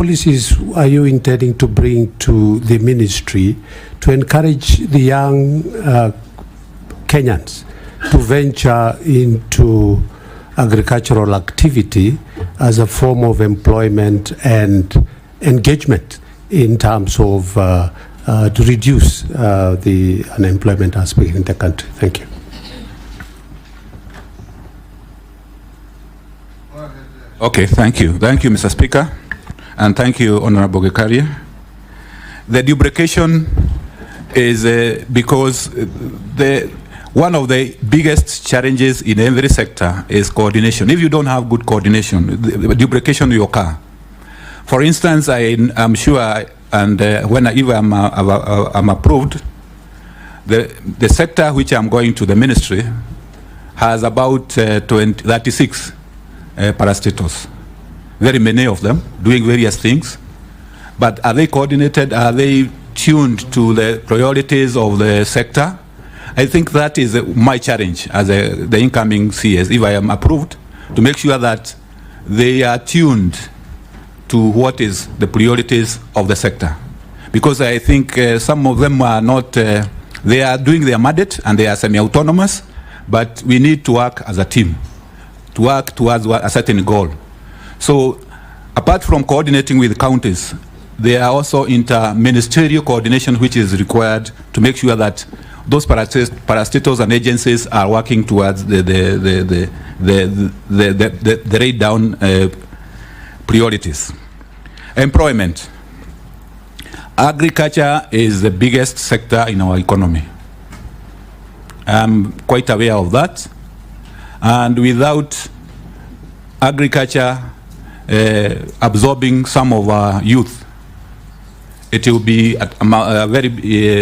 policies are you intending to bring to the ministry to encourage the young Kenyans to venture into agricultural activity as a form of employment and engagement in terms of to reduce the unemployment aspect in the country? Thank you. Okay, thank you. Thank you, Mr. Speaker. And thank you, Honorable Gekaria. The duplication is because one of the biggest challenges in every sector is coordination. If you don't have good coordination, the duplication will occur. For instance, I'm sure, and when I'm approved, the sector which I'm going to, the ministry, has about 36 parastatals. Very many of them doing various things, but are they coordinated? Are they tuned to the priorities of the sector? I think that is my challenge as the incoming CS, if I am approved, to make sure that they are tuned to what is the priorities of the sector. Because I think some of them are not, they are doing their mandate and they are semi-autonomous, but we need to work as a team, to work towards a certain goal. So apart from coordinating with counties, there are also inter-ministerial coordination which is required to make sure that those parastatals and agencies are working towards the laid down priorities. Employment. Agriculture is the biggest sector in our economy. I'm quite aware of that. And without agriculture absorbing some of our youth, it will be a very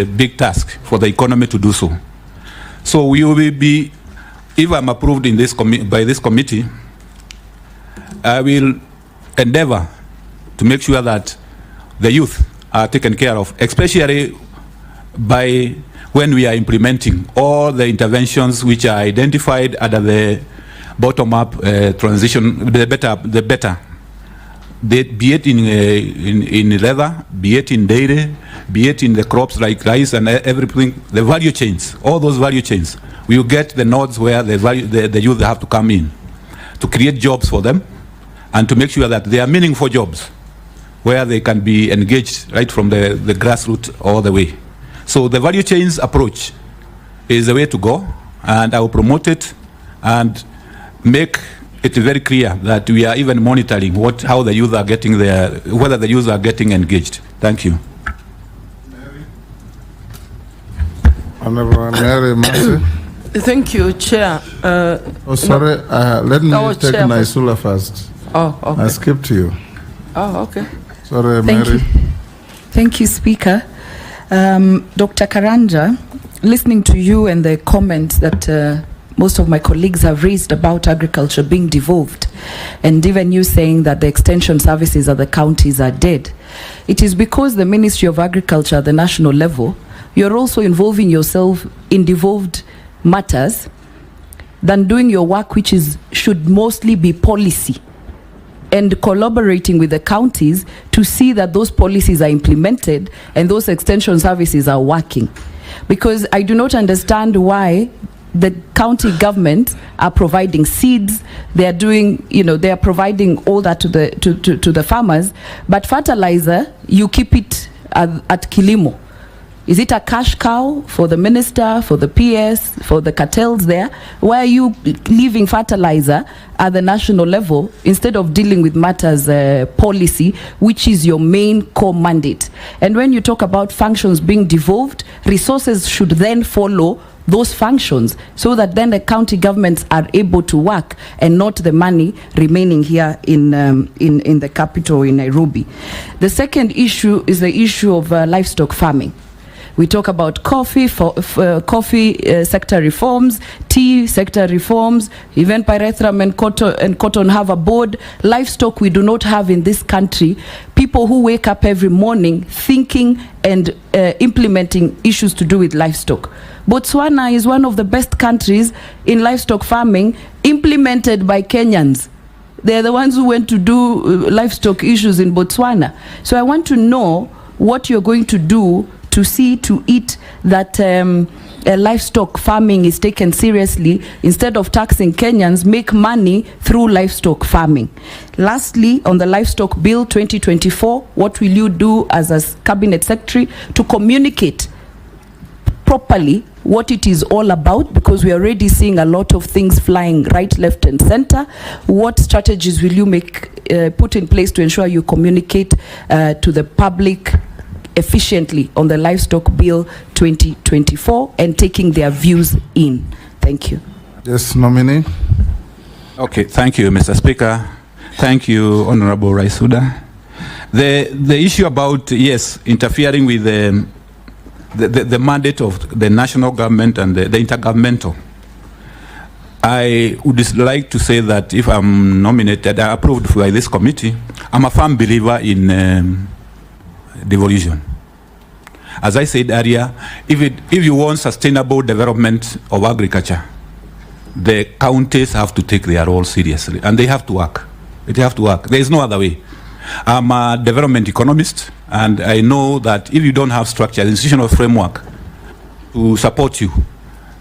big task for the economy to do so. So we will be, if I'm approved in this by this committee, I will endeavor to make sure that the youth are taken care of, especially by when we are implementing all the interventions which are identified under the bottom-up transition, the better. Be it in leather, be it in dairy, be it in the crops like rice and everything, the value chains, all those value chains, we will get the nodes where the youth have to come in to create jobs for them and to make sure that they are meaningful jobs where they can be engaged right from the grassroots all the way. So the value chains approach is the way to go, and I will promote it and make it very clear that we are even monitoring how the youth are getting whether the youth are getting engaged. Thank you. Honorable Mary Mercy. Thank you, Chair. Sorry, let me take Chair, Naisula first. Oh, okay. I skipped you. Oh, okay. Sorry, Thank Mary. you. Thank you, Speaker. Dr. Karanja, listening to you and the comments that most of my colleagues have raised about agriculture being devolved, and even you saying that the extension services at the counties are dead, it is because the Ministry of Agriculture at the national level, you're also involving yourself in devolved matters than doing your work, which should mostly be policy, and collaborating with the counties to see that those policies are implemented and those extension services are working. Because I do not understand why the county government are providing seeds, they are doing, they are providing all that to the farmers, but fertilizer, you keep it at Kilimo. Is it a cash cow for the minister, for the PS, for the cartels there? Why are you leaving fertilizer at the national level instead of dealing with matters policy, which is your main core mandate? And when you talk about functions being devolved, resources should then follow those functions so that then the county governments are able to work and not the money remaining here in the capital in Nairobi. The second issue is the issue of livestock farming. We talk about coffee sector reforms, tea sector reforms, even pyrethrum and cotton have a board. Livestock we do not have in this country. People who wake up every morning thinking and implementing issues to do with livestock. Botswana is one of the best countries in livestock farming, implemented by Kenyans. They're the ones who went to do livestock issues in Botswana. So I want to know what you're going to do to see to it that livestock farming is taken seriously. Instead of taxing Kenyans, make money through livestock farming. Lastly, on the livestock bill 2024, what will you do as a cabinet secretary to communicate properly what it is all about, because we are already seeing a lot of things flying right, left and center? What strategies will you put in place to ensure you communicate to the public efficiently on the livestock bill 2024 and taking their views in? Thank you. Yes, nominee. Okay, thank you, Mr. Speaker. Thank you, Honorable Raisuda. The issue about, yes, interfering with the mandate of the national government and the intergovernmental, I would like to say that if I'm nominated, approved by this committee, I'm a firm believer in devolution. As I said earlier, if you want sustainable development of agriculture, the counties have to take their role seriously, and they have to work. They have to work. There is no other way. I'm a development economist, and I know that if you don't have structure, institutional framework to support you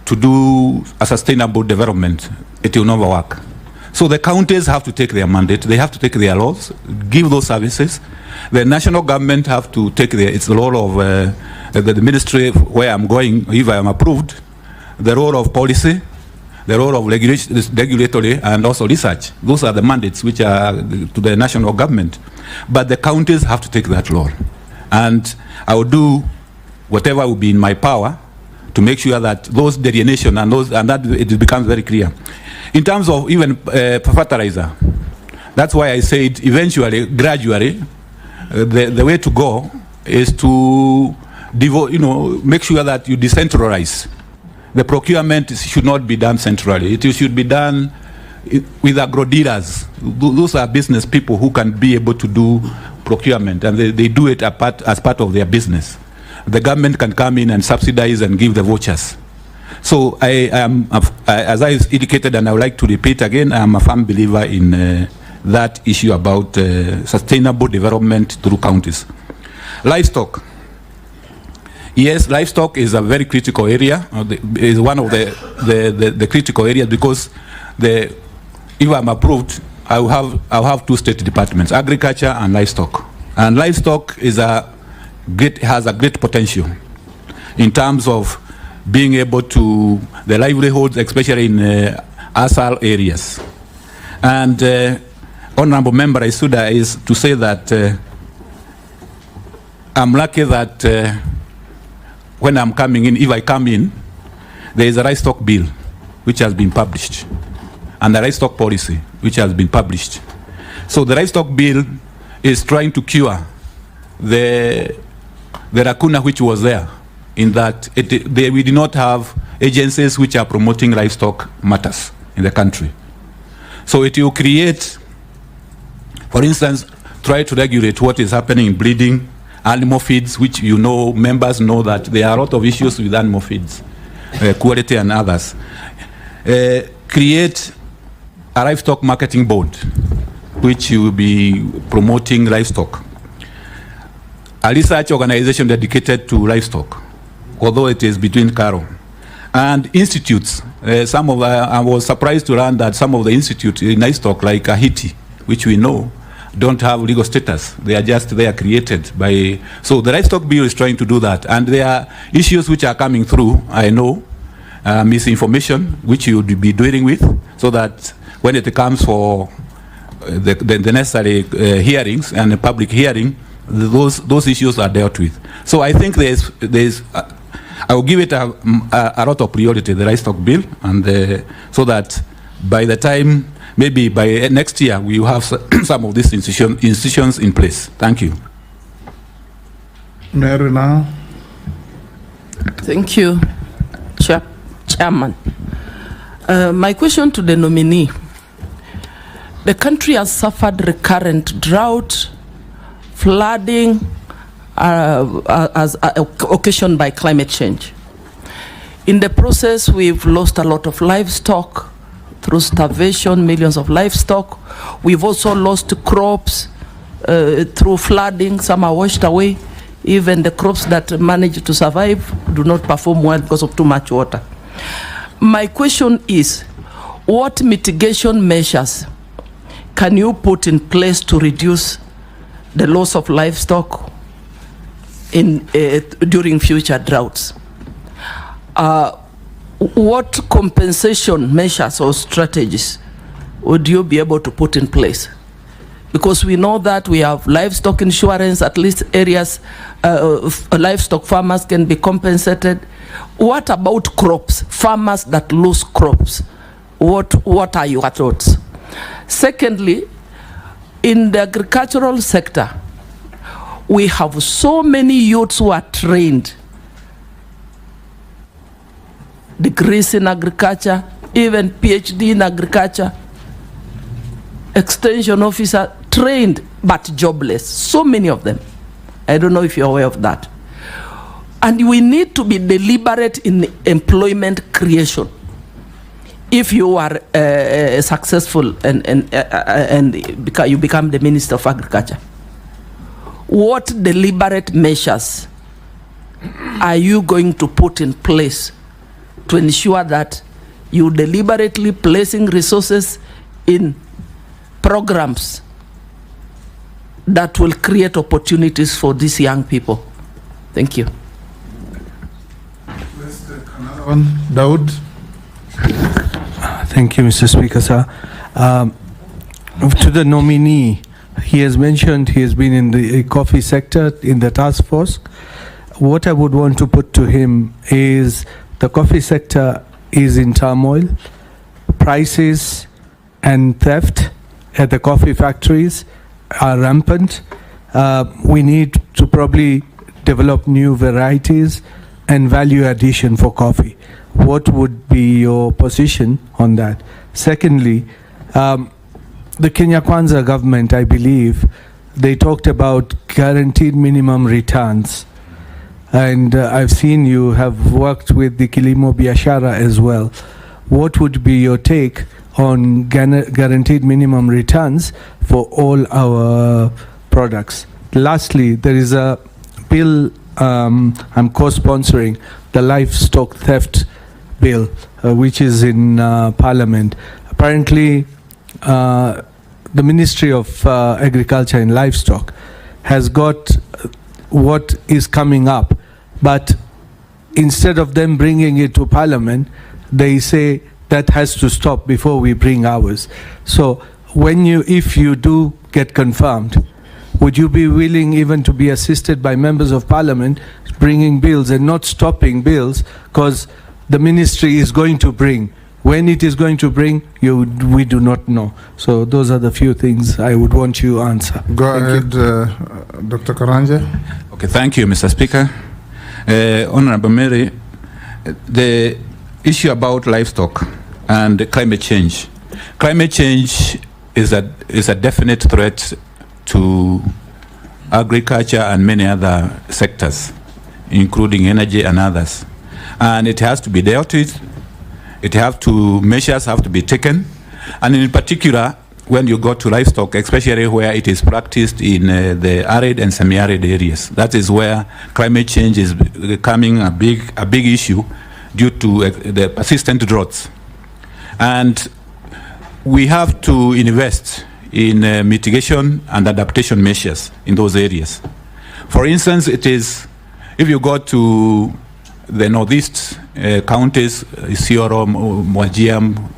to do a sustainable development, it will never work. So the counties have to take their mandate. They have to take their laws, give those services. The national government have to take its role of the ministry where I'm going, if I am approved, the role of policy, the role of regulatory, and also research. Those are the mandates which are to the national government. But the counties have to take that role. And I will do whatever will be in my power to make sure that those delineation and that it becomes very clear. In terms of even fertilizer, that's why I said eventually, gradually, the way to go is to make sure that you decentralize. The procurement should not be done centrally. It should be done with agro dealers. Those are business people who can be able to do procurement, and they do it as part of their business. The government can come in and subsidize and give the vouchers. So I am, as I indicated, and I would like to repeat again, I am a firm believer in that issue about sustainable development through counties. Livestock. Yes, livestock is a very critical area. Is one of the critical areas, because if I'm approved, I'll have two state departments: agriculture and livestock. And livestock has a great potential in terms of being able to the livelihoods, especially in ASAL areas. And Honorable Member Isuda, is to say that I'm lucky that when I'm coming in, if I come in, there is a livestock bill which has been published, and the livestock policy which has been published. So the livestock bill is trying to cure the lacuna which was there, in that we do not have agencies which are promoting livestock matters in the country. So it will create, for instance, try to regulate what is happening in breeding, animal feeds, which members know that there are a lot of issues with animal feeds, quality and others. Create a livestock marketing board, which will be promoting livestock. A research organization dedicated to livestock, although it is between Caro. And institutes. I was surprised to learn that some of the institutes in livestock, like Haiti, which we know, don't have legal status. They are created by. So the livestock bill is trying to do that. And there are issues which are coming through, I know, misinformation, which you would be dealing with, so that when it comes for the necessary hearings and the public hearing, those issues are dealt with. So I think there's I will give it a lot of priority, the livestock bill, and so that by the time, maybe by next year, we will have some of these institutions in place. Thank you. Mary now. Thank you, Chairman. My question to the nominee. The country has suffered recurrent drought, flooding, occasioned by climate change. In the process, we've lost a lot of livestock, through starvation, millions of livestock. We've also lost crops through flooding. Some are washed away. Even the crops that manage to survive do not perform well because of too much water. My question is, what mitigation measures can you put in place to reduce the loss of livestock during future droughts? What compensation measures or strategies would you be able to put in place? Because we know that we have livestock insurance, at least areas, livestock farmers can be compensated. What about crops, farmers that lose crops? What are your thoughts? Secondly, in the agricultural sector, we have so many youths who are trained, degrees in agriculture, even PhD in agriculture, extension officer, trained but jobless, so many of them. I don't know if you're aware of that. And we need to be deliberate in employment creation. If you are successful and you become the Minister of Agriculture, what deliberate measures are you going to put in place to ensure that you deliberately placing resources in programs that will create opportunities for these young people? Thank you. Daud. Thank you, Mr. Speaker, sir. To the nominee, he has mentioned he has been in the coffee sector in the task force. What I would want to put to him is the coffee sector is in turmoil. Prices and theft at the coffee factories are rampant. We need to probably develop new varieties and value addition for coffee. What would be your position on that? Secondly, the Kenya Kwanza government, I believe, they talked about guaranteed minimum returns. And I've seen you have worked with the Kilimo Biashara as well. What would be your take on guaranteed minimum returns for all our products? Lastly, there is a bill I'm co-sponsoring, the livestock theft bill, which is in Parliament. Apparently, the Ministry of Agriculture and Livestock has got what is coming up, but instead of them bringing it to Parliament, they say that has to stop before we bring ours. So if you do get confirmed, would you be willing even to be assisted by members of Parliament bringing bills and not stopping bills because the ministry is going to bring? When it is going to bring, we do not know. So those are the few things I would want you to answer. Go ahead, Dr. Karanja. Okay, thank you, Mr. Speaker. Honorable Mary, the issue about livestock and climate change. Climate change is a definite threat to agriculture and many other sectors, including energy and others. And it has to be dealt with. Measures have to be taken. And in particular, when you go to livestock, especially where it is practiced in the arid and semi-arid areas, that is where climate change is becoming a big issue due to the persistent droughts. And we have to invest in mitigation and adaptation measures in those areas. For instance, if you go to the northeast counties, Isiolo, Mwajiam,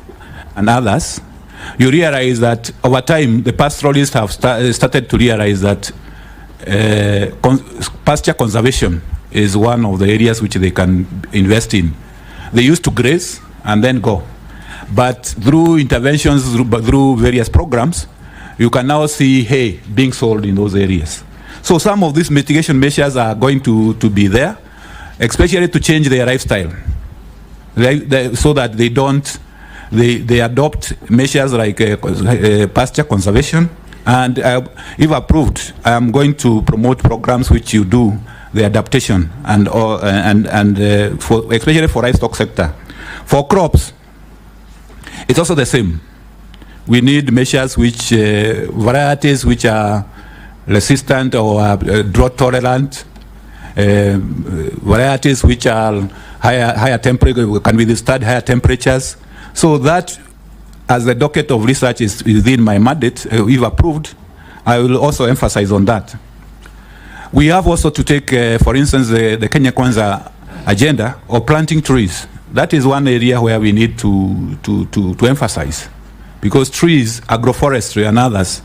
and others, you realize that over time, the pastoralists have started to realize that pasture conservation is one of the areas which they can invest in. They used to graze and then go. But through interventions, through various programs, you can now see hay being sold in those areas. So some of these mitigation measures are going to be there, especially to change their lifestyle, so that they adopt measures like pasture conservation. And if approved, I am going to promote programs which you do the adaptation and especially for livestock sector. For crops, It's also the same. We need measures which, varieties which are resistant or drought tolerant, varieties which are higher temperature, can withstand higher temperatures. So that, as the docket of research is within my mandate, if approved, I will also emphasize on that. We have also to take, for instance, the Kenya Kwanza agenda of planting trees. That is one area where we need to emphasize, because trees, agroforestry and others,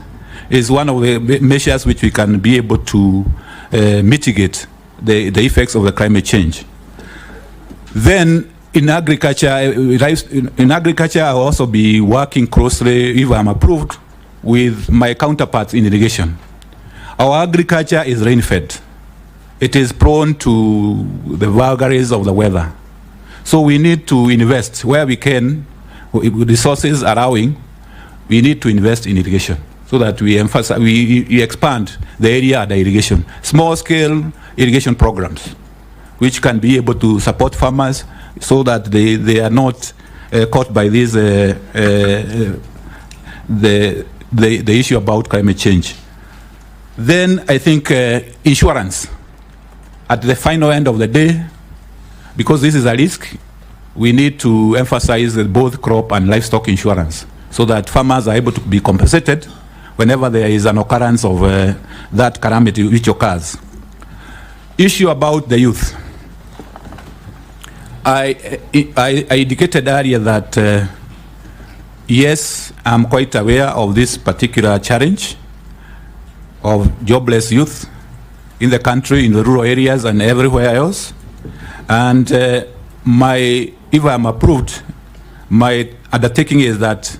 is one of the measures which we can be able to mitigate the effects of the climate change. Then in agriculture, I'll also be working closely, if I'm approved, with my counterparts in irrigation. Our agriculture is rain-fed. It is prone to the vagaries of the weather. So we need to invest where we can, with resources allowing. We need to invest in irrigation so that we emphasize, we expand the area of the irrigation. Small-scale irrigation programs, which can be able to support farmers so that they are not caught by this the issue about climate change. Then I think insurance. At the final end of the day, because this is a risk, we need to emphasize both crop and livestock insurance so that farmers are able to be compensated whenever there is an occurrence of that calamity which occurs. Issue about the youth. I indicated earlier that yes, I'm quite aware of this particular challenge of jobless youth in the country, in the rural areas and everywhere else. And if I'm approved, my undertaking is that,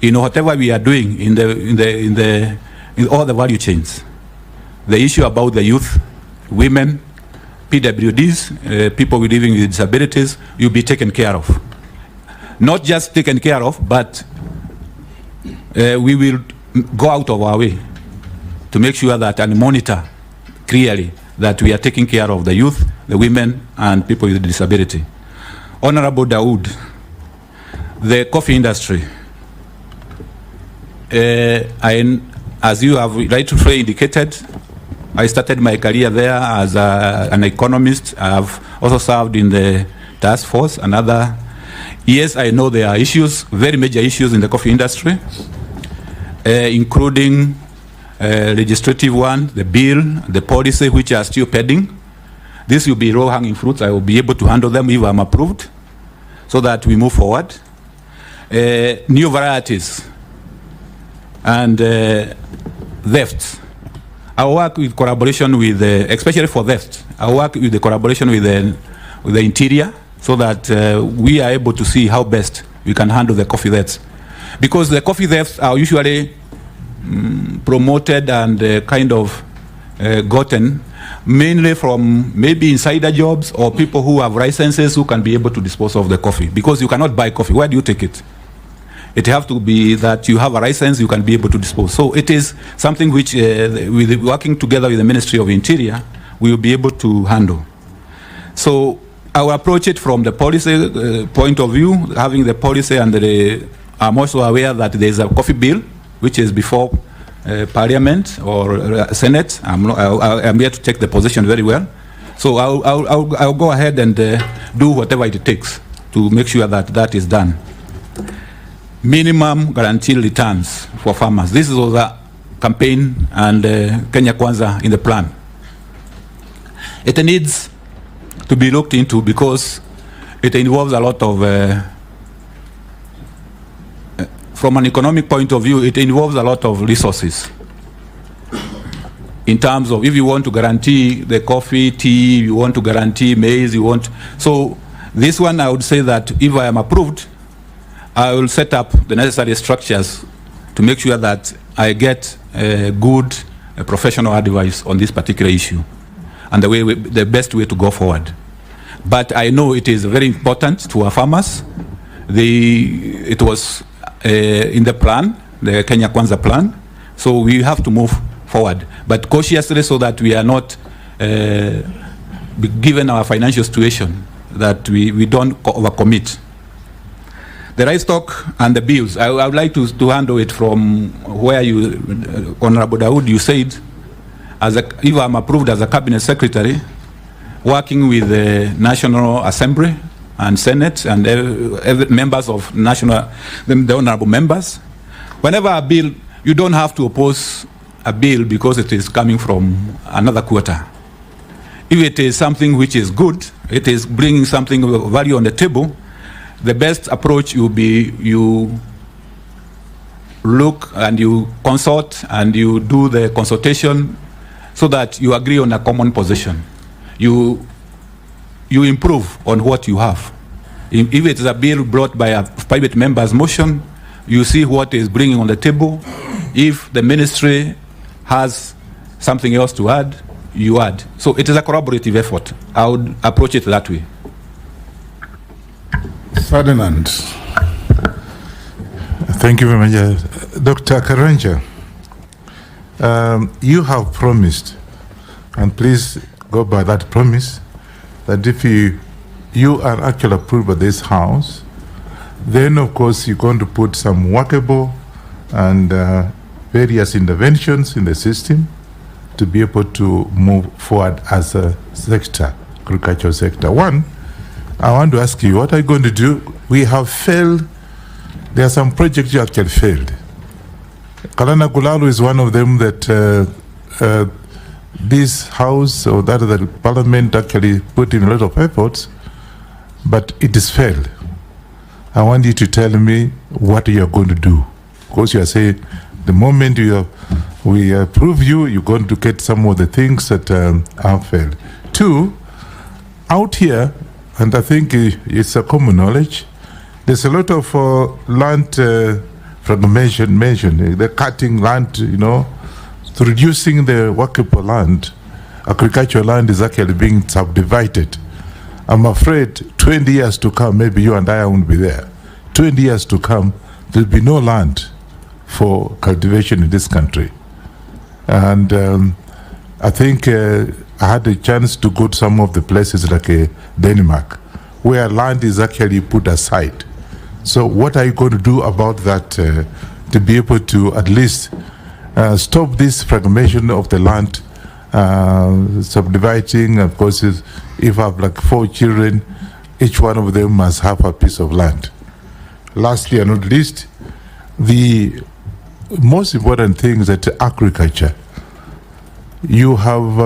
whatever we are doing in all the value chains, the issue about the youth, women, PWDs, people living with disabilities, will be taken care of. Not just taken care of, but we will go out of our way to make sure that and monitor clearly that we are taking care of the youth, the women, and people with disability. Honorable Dawood, the coffee industry, as you have rightfully indicated, I started my career there as an economist. I have also served in the task force and other. Yes, I know there are issues, very major issues in the coffee industry, including legislative one, the bill, the policy, which are still pending. This will be low-hanging fruits. I will be able to handle them if I'm approved, so that we move forward. New varieties and thefts. I work with collaboration with, especially for theft, I work with the collaboration with the interior, so that we are able to see how best we can handle the coffee thefts. Because the coffee thefts are usually promoted and gotten mainly from maybe insider jobs or people who have licenses who can be able to dispose of the coffee. Because you cannot buy coffee. Where do you take it? It has to be that you have a license, you can be able to dispose. So it is something which, with working together with the Ministry of Interior, we will be able to handle. So I will approach it from the policy point of view, having the policy, and I'm also aware that there is a coffee bill which is before Parliament or Senate. I'm here to take the position very well. So I'll go ahead and do whatever it takes to make sure that that is done. Minimum guaranteed returns for farmers. This is the campaign and Kenya Kwanza in the plan. It needs to be looked into because it involves a lot of from an economic point of view, it involves a lot of resources. In terms of if you want to guarantee the coffee, tea, you want to guarantee maize, so this one I would say that if I am approved, I will set up the necessary structures to make sure that I get good professional advice on this particular issue and the best way to go forward. But I know it is very important to our farmers. It was in the plan, the Kenya Kwanza plan, so we have to move forward, but cautiously so that we are not, given our financial situation, that we don't overcommit. The livestock and the bills, I would like to handle it from where you, Honorable Daud, you said, if I'm approved as a cabinet secretary, working with the National Assembly and Senate and members of the honorable members, whenever a bill, you don't have to oppose a bill because it is coming from another quarter. If it is something which is good, it is bringing something of value on the table, the best approach will be you look and you consult and you do the consultation so that you agree on a common position. You improve on what you have. If it is a bill brought by a private member's motion, you see what is bringing on the table. If the ministry has something else to add, you add. So it is a collaborative effort. I would approach it that way. Ferdinand. Thank you very much. Dr. Karanja, you have promised, and please go by that promise, that if you are actually approved by this House, then of course you're going to put some workable and various interventions in the system to be able to move forward as a sector, agricultural sector. One, I want to ask you, what are you going to do? We have failed. There are some projects you actually failed. Kalana Gulalu is one of them that this House or that of the Parliament actually put in a lot of efforts, but it is failed. I want you to tell me what you are going to do. Because you are saying the moment we approve you, you're going to get some of the things that have failed. Two, out here, and I think it's a common knowledge, there's a lot of land fragmentation mentioned. They're cutting land, reducing the workable land. Agricultural land is actually being subdivided. I'm afraid 20 years to come, maybe you and I won't be there. 20 years to come, there'll be no land for cultivation in this country. And I think I had a chance to go to some of the places like Denmark, where land is actually put aside. So what are you going to do about that to be able to at least stop this fragmentation of the land, subdividing? Of course, if I have like 4 children, each one of them must have a piece of land. Lastly and not least, the most important thing is that agriculture. You have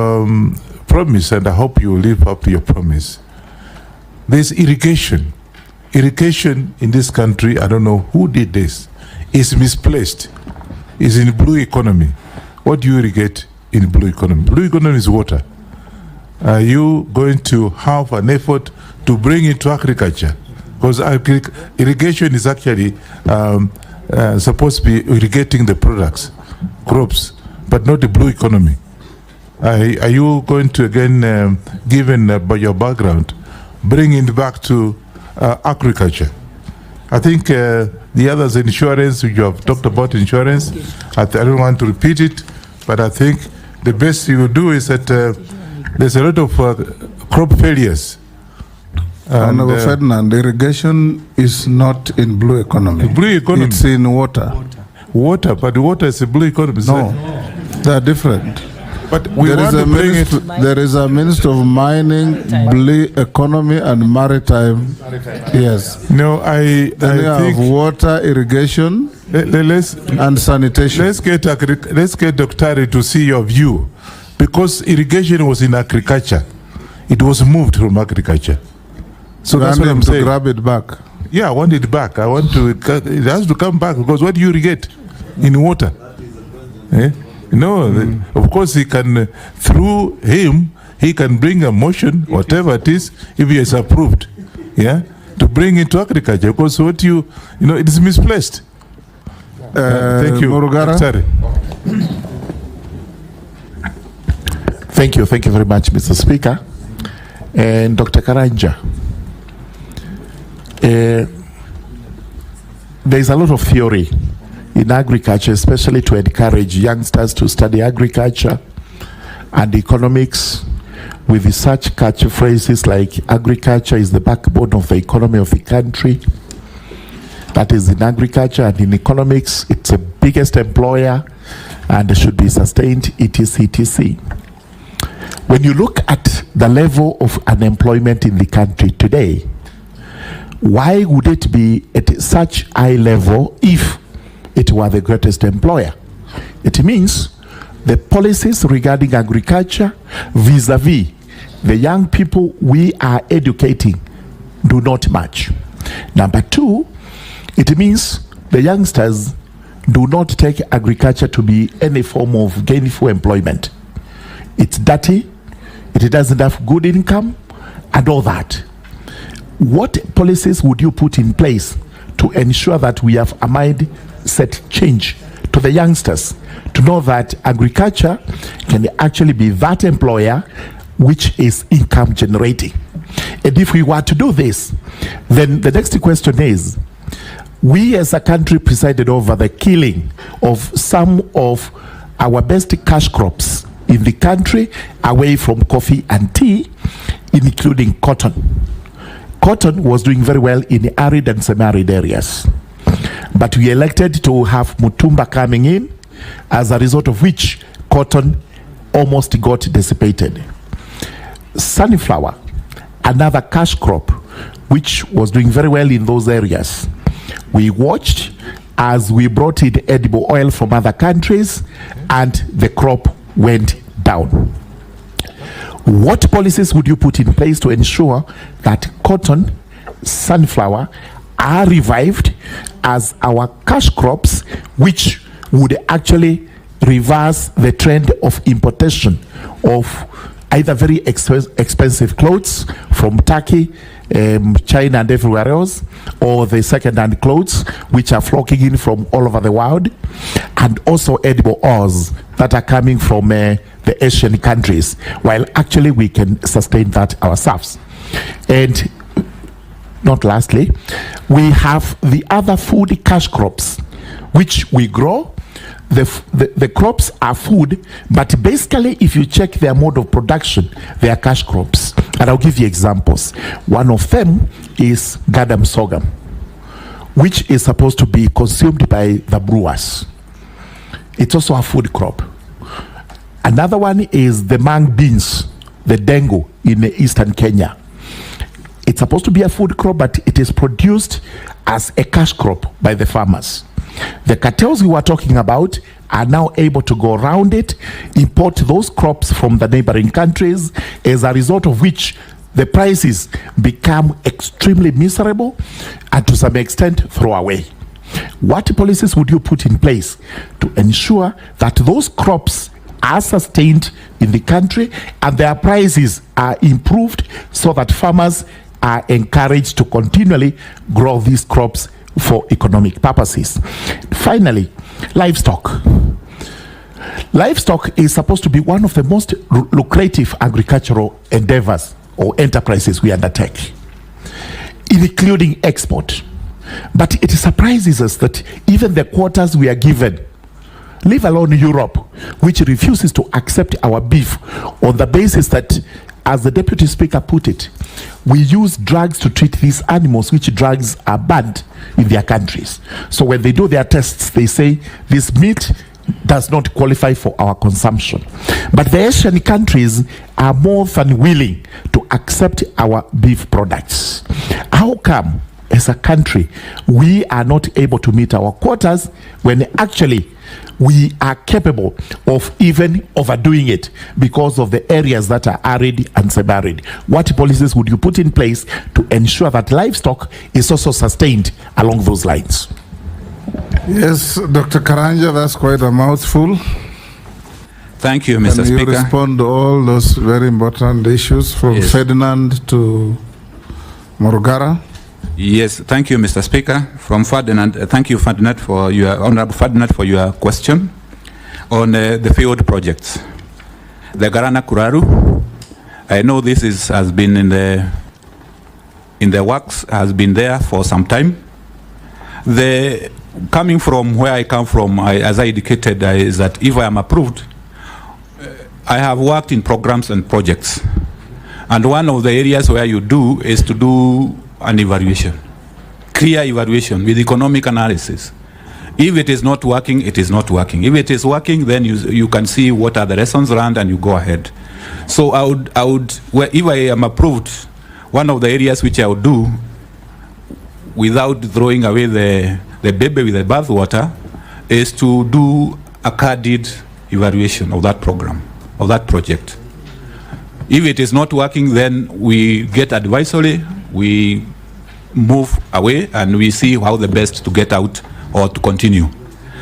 promised, and I hope you will live up to your promise. There's irrigation. Irrigation in this country, I don't know who did this, is misplaced. It's in blue economy. What do you irrigate in blue economy? Blue economy is water. Are you going to have an effort to bring it to agriculture? Because irrigation is actually supposed to be irrigating the products, crops, but not the blue economy. Are you going to, again, given by your background, bring it back to agriculture? I think the others, insurance, you have talked about insurance. I don't want to repeat it, but I think the best you will do is that there's a lot of crop failures. Honorable Ferdinand, irrigation is not in blue economy. Blue economy. It's in water. Water, but water is a blue economy. No, they are different. But we want to bring it. There is a Minister of Mining, Blue Economy and Maritime. Yes. No, I think water, irrigation, and sanitation. Let's get Dr. to see your view, because irrigation was in agriculture. It was moved from agriculture. So that's what I'm saying. Grab it back. Yeah, I want it back. It has to come back, because what do you irrigate in water? No, of course he can, through him, he can bring a motion, whatever it is, if he is approved, to bring into agriculture, because what it is misplaced. Thank you. Murugara. Sorry. Thank you very much, Mr. Speaker. And Dr. Karanja, there is a lot of theory in agriculture, especially to encourage youngsters to study agriculture and economics, with such catchphrases like agriculture is the backbone of the economy of the country. that is in agriculture and in economics. It's the biggest employer and should be sustained, etc. When you look at the level of unemployment in the country today, why would it be at such high level if it were the greatest employer? It means the policies regarding agriculture vis-a-vis the young people we are educating do not match. Number two, it means the youngsters do not take agriculture to be any form of gainful employment. It's dirty, it doesn't have good income, and all that. What policies would you put in place to ensure that we have a mindset change to the youngsters to know that agriculture can actually be that employer which is income generating? And if we were to do this, then the next question is, we as a country presided over the killing of some of our best cash crops in the country away from coffee and tea, including cotton. Cotton was doing very well in arid and semi-arid areas. But we elected to have Mutembei coming in, as a result of which cotton almost got dissipated. Sunflower, another cash crop, which was doing very well in those areas. We watched as we brought in edible oil from other countries and the crop went down. What policies would you put in place to ensure that cotton, sunflower are revived as our cash crops, which would actually reverse the trend of importation of either very expensive clothes from Turkey, China and everywhere else, or the second-hand clothes which are flocking in from all over the world, and also edible oils that are coming from the Asian countries, while actually we can sustain that ourselves. And not lastly, we have the other food cash crops which we grow. The crops are food, but basically if you check their mode of production, they are cash crops. And I'll give you examples. One of them is gadam sorghum, which is supposed to be consumed by the brewers. It's also a food crop. Another one is the mang beans, the dengu in eastern Kenya. It's supposed to be a food crop, but it is produced as a cash crop by the farmers. The cartels we were talking about are now able to go around it, import those crops from the neighboring countries, as a result of which the prices become extremely miserable and to some extent throw away. What policies would you put in place to ensure that those crops are sustained in the country and their prices are improved so that farmers are encouraged to continually grow these crops for economic purposes? Finally, livestock. Livestock is supposed to be one of the most lucrative agricultural endeavors or enterprises we undertake, including export. But it surprises us that even the quotas we are given, leave alone Europe, which refuses to accept our beef on the basis that, as the Deputy Speaker put it, we use drugs to treat these animals, which drugs are banned in their countries. So when they do their tests, they say this meat does not qualify for our consumption. But the Asian countries are more than willing to accept our beef products. How come, as a country, we are not able to meet our quotas when actually we are capable of even overdoing it because of the areas that are arid and semi-arid? What policies would you put in place to ensure that livestock is also sustained along those lines? Yes, Dr. Karanja, that's quite a mouthful. Thank you, Mr. Can you Speaker. respond to all those very important issues from Yes. Ferdinand to Morugara? Yes, thank you, Mr. Speaker. From Ferdinand, thank you, Ferdinand, for your Honorable Ferdinand, for your question on the field projects. The Garana Kuraru, I know this has been in the works, has been there for some time. Coming from where I come from, as I indicated, is that if I am approved, I have worked in programs and projects. And one of the areas where you do is to do an evaluation. clear evaluation with economic analysis. If it is not working, it is not working. If it is working, then you can see what are the lessons learned and you go ahead. So I would, if I am approved, one of the areas which I would do without throwing away the baby with the bathwater is to do a carded evaluation of that program, of that project. If it is not working, then we get advisory, we move away, and we see how the best to get out or to continue.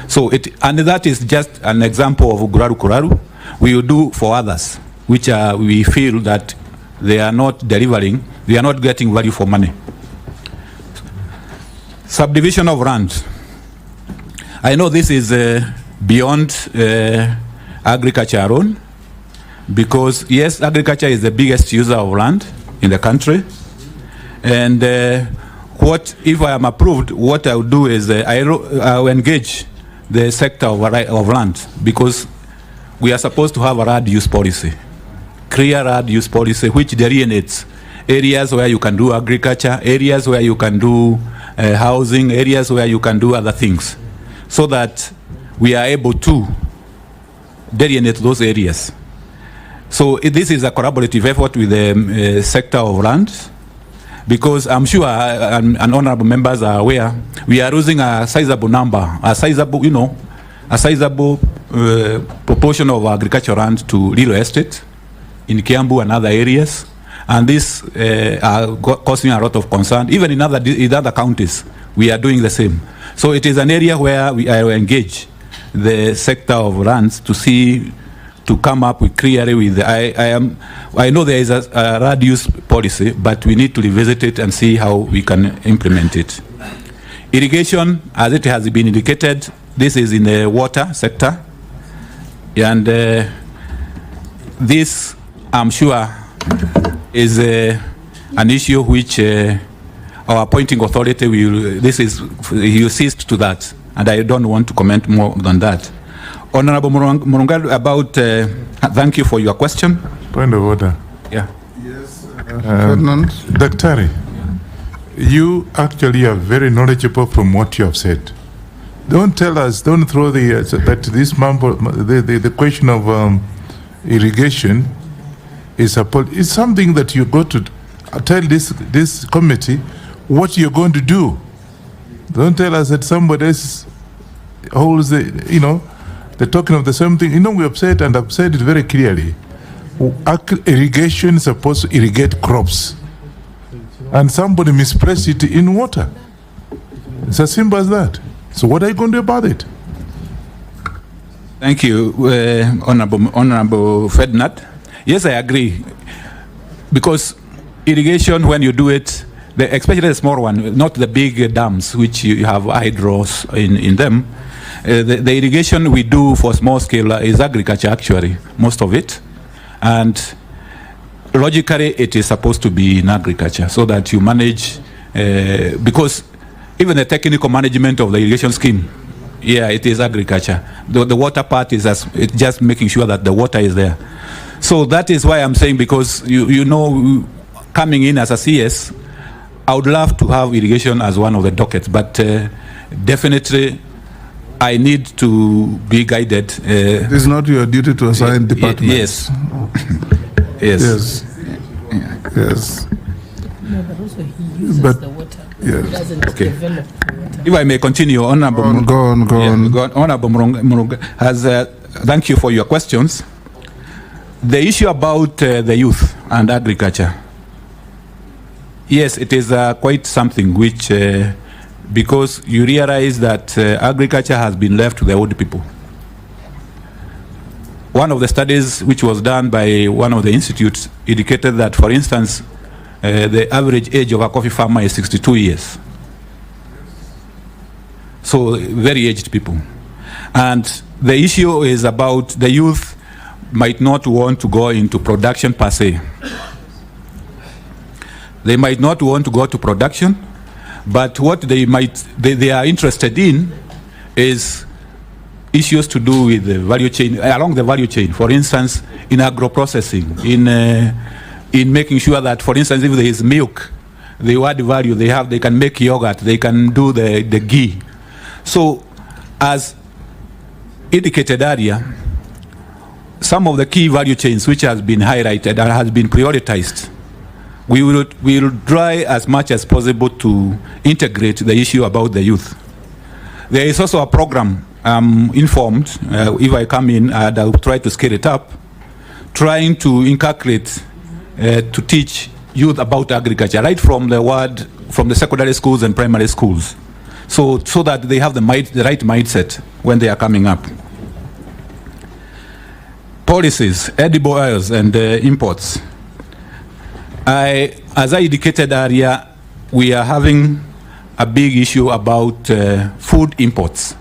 So and that is just an example of Kuraru Kuraru. We will do for others, which we feel that they are not delivering, they are not getting value for money. Subdivision of land. I know this is beyond agriculture alone, because yes, agriculture is the biggest user of land in the country. And what if I am approved, what I will do is I will engage the sector of land, because we are supposed to have a land use policy, clear land use policy, which delineates areas where you can do agriculture, areas where you can do housing, areas where you can do other things, so that we are able to delineate those areas. So this is a collaborative effort with the sector of land, because I'm sure and honorable members are aware, we are losing a sizable number, a sizable, a sizable proportion of agricultural land to real estate in Kiambu and other areas. And this are causing a lot of concern. Even in other counties, we are doing the same. So it is an area where we engage the sector of lands to come up with clearly with I know there is a land use policy, but we need to revisit it and see how we can implement it. Irrigation, as it has been indicated, this is in the water sector, and this, I'm sure, is an issue which our appointing authority will assist to that, and I don't want to comment more than that. Honorable Murungal, about thank you for your question. Point of order. Yeah. Yes. Daktari, you actually are very knowledgeable from what you have said. Don't tell us, don't throw that this the question of irrigation is it's something that you go to tell this committee what you're going to do. Don't tell us that somebody else holds they're talking of the same thing. We have said, and I've said it very clearly, irrigation is supposed to irrigate crops, and somebody misplaced it in water. It's as simple as that. So what are you going to do about it? Thank you, Honorable Ferdinand. Yes, I agree. Because irrigation, when you do it, especially the small one, not the big dams, which you have hydros in them, the irrigation we do for small scale is agriculture, actually, most of it. And logically, it is supposed to be in agriculture, so that you manage, because even the technical management of the irrigation scheme, yeah, it is agriculture. The water part is it's just making sure that the water is there. So that is why I'm saying, because coming in as a CS, I would love to have irrigation as one of the dockets, but definitely I need to be guided. It is not your duty to assign departments. Yes. Yes. Yes. Yes. No, but also he uses the water. Yes. He doesn't develop the water. If I may continue, Honorable Go on. Honorable Murunga has thank you for your questions. The issue about the youth and agriculture. Yes, it is quite something which, because you realize that agriculture has been left to the old people. One of the studies which was done by one of the institutes indicated that, for instance, the average age of a coffee farmer is 62 years. So very aged people. And the issue is about the youth might not want to go into production per se. They might not want to go to production, but what they are interested in is issues to do with the value chain, along the value chain. For instance, in agro-processing, in making sure that, for instance, if there is milk the add value they have. They can make yogurt, they can do the ghee. So as indicated earlier, some of the key value chains which has been highlighted and has been prioritized, we will try as much as possible to integrate the issue about the youth. There is also a program, informed, if I come in, and I'll try to scale it up, trying to inculcate, to teach youth about agriculture, right from the secondary schools and primary schools, so that they have the right mindset when they are coming up. Policies, edible oils and imports. As I indicated earlier, we are having a big issue about food imports.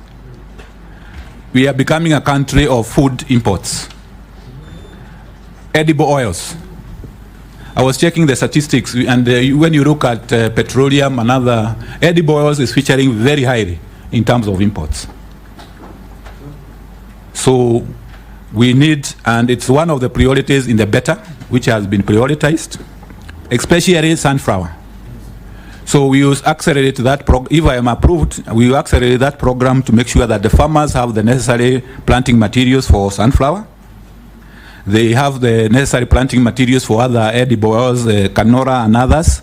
We are becoming a country of food imports. Edible oils. I was checking the statistics, and when you look at petroleum and other, edible oils is featuring very highly in terms of imports. So we need, and it's one of the priorities in the BETA, which has been prioritized, especially sunflower. So we will accelerate that if I am approved, we will accelerate that program to make sure that the farmers have the necessary planting materials for sunflower. They have the necessary planting materials for other edible oils, canola and others.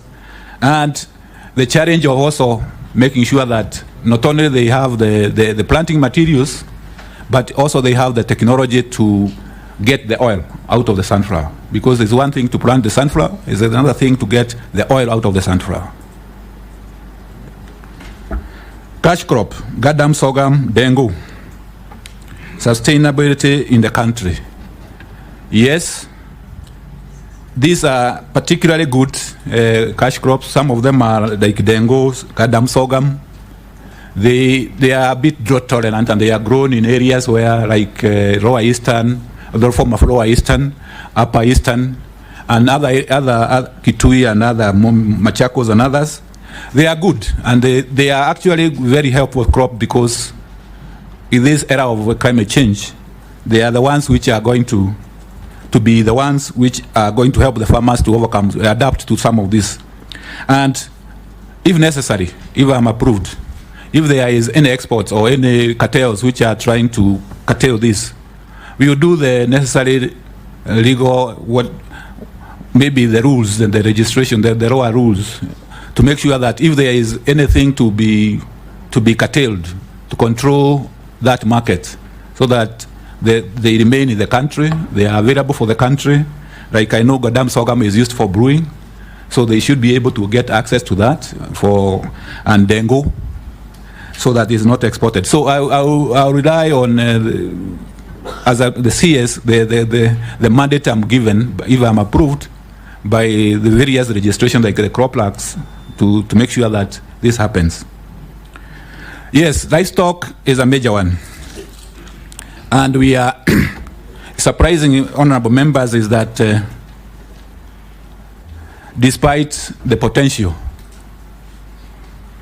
And the challenge of also making sure that not only they have the planting materials, but also they have the technology to get the oil out of the sunflower. Because it's one thing to plant the sunflower, it's another thing to get the oil out of the sunflower. Cash crop, gadam, sorghum, dengu. Sustainability in the country. Yes, these are particularly good cash crops. Some of them are like dengu, gadam, sorghum. They are a bit drought tolerant, and they are grown in areas where, like Lower Eastern, the form of Lower Eastern, Upper Eastern, and other Kitui and other Machakos and others. They are good, and they are actually very helpful crop, because in this era of climate change, they are the ones which are going to be the ones which are going to help the farmers to overcome, adapt to some of this. And if necessary, if I'm approved, if there is any exports or any cartels which are trying to curtail this, we will do the necessary legal, maybe the rules and the registration, the raw rules, to make sure that if there is anything to be curtailed, to control that market, so that they remain in the country, they are available for the country. Like I know gadam sorghum is used for brewing, so they should be able to get access to that and dengu, so that it's not exported. So I'll rely on the CS, the mandate I'm given, if I'm approved, by the various registration, like the crop lags, to make sure that this happens. Yes, livestock is a major one. And we are surprising, honorable members, is that despite the potential,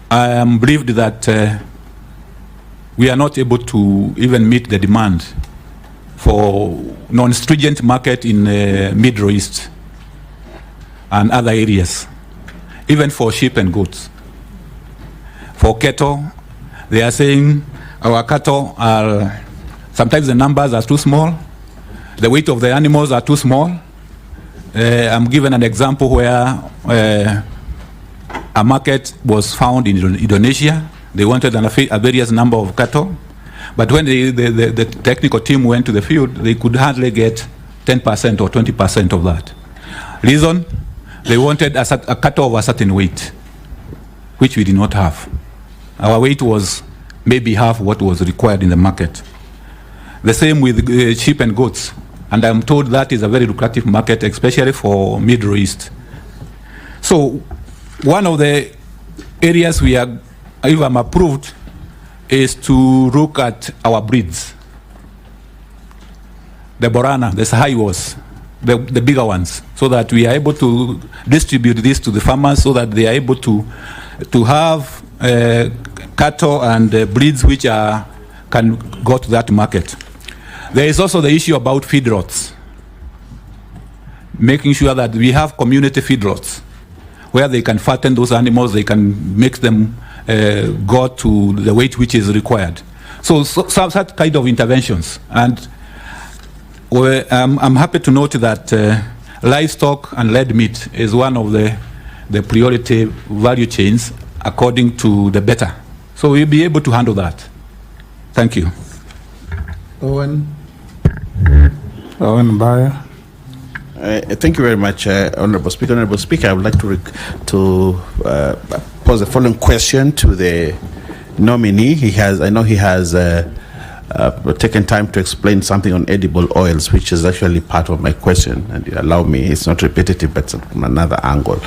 I am believed that we are not able to even meet the demand for non-stringent market in Middle East and other areas, even for sheep and goats. For cattle, they are saying our cattle are, sometimes the numbers are too small, the weight of the animals are too small. I'm given an example where a market was found in Indonesia. They wanted a various number of cattle, but when the technical team went to the field, they could hardly get 10% or 20% of that. Reason? They wanted a cattle of a certain weight, which we did not have. Our weight was maybe half what was required in the market. The same with sheep and goats. And I'm told that is a very lucrative market, especially for Middle East. So one of the areas we are, if I'm approved, is to look at our breeds. The Borana, the Sahaiwas, the bigger ones, so that we are able to distribute this to the farmers, so that they are able to have cattle and breeds which can go to that market. There is also the issue about feedlots, making sure that we have community feedlots where they can fatten those animals, they can make them go to the weight which is required. So such kind of interventions. And I'm happy to note that livestock and lead meat is one of the priority value chains according to the beta. So we'll be able to handle that. Thank you. Owen Bayer. Thank you very much, Honorable Speaker. Honorable Speaker, I would like to pose the following question to the nominee. I know he has taken time to explain something on edible oils, which is actually part of my question, and you allow me, it's not repetitive, but from another angle.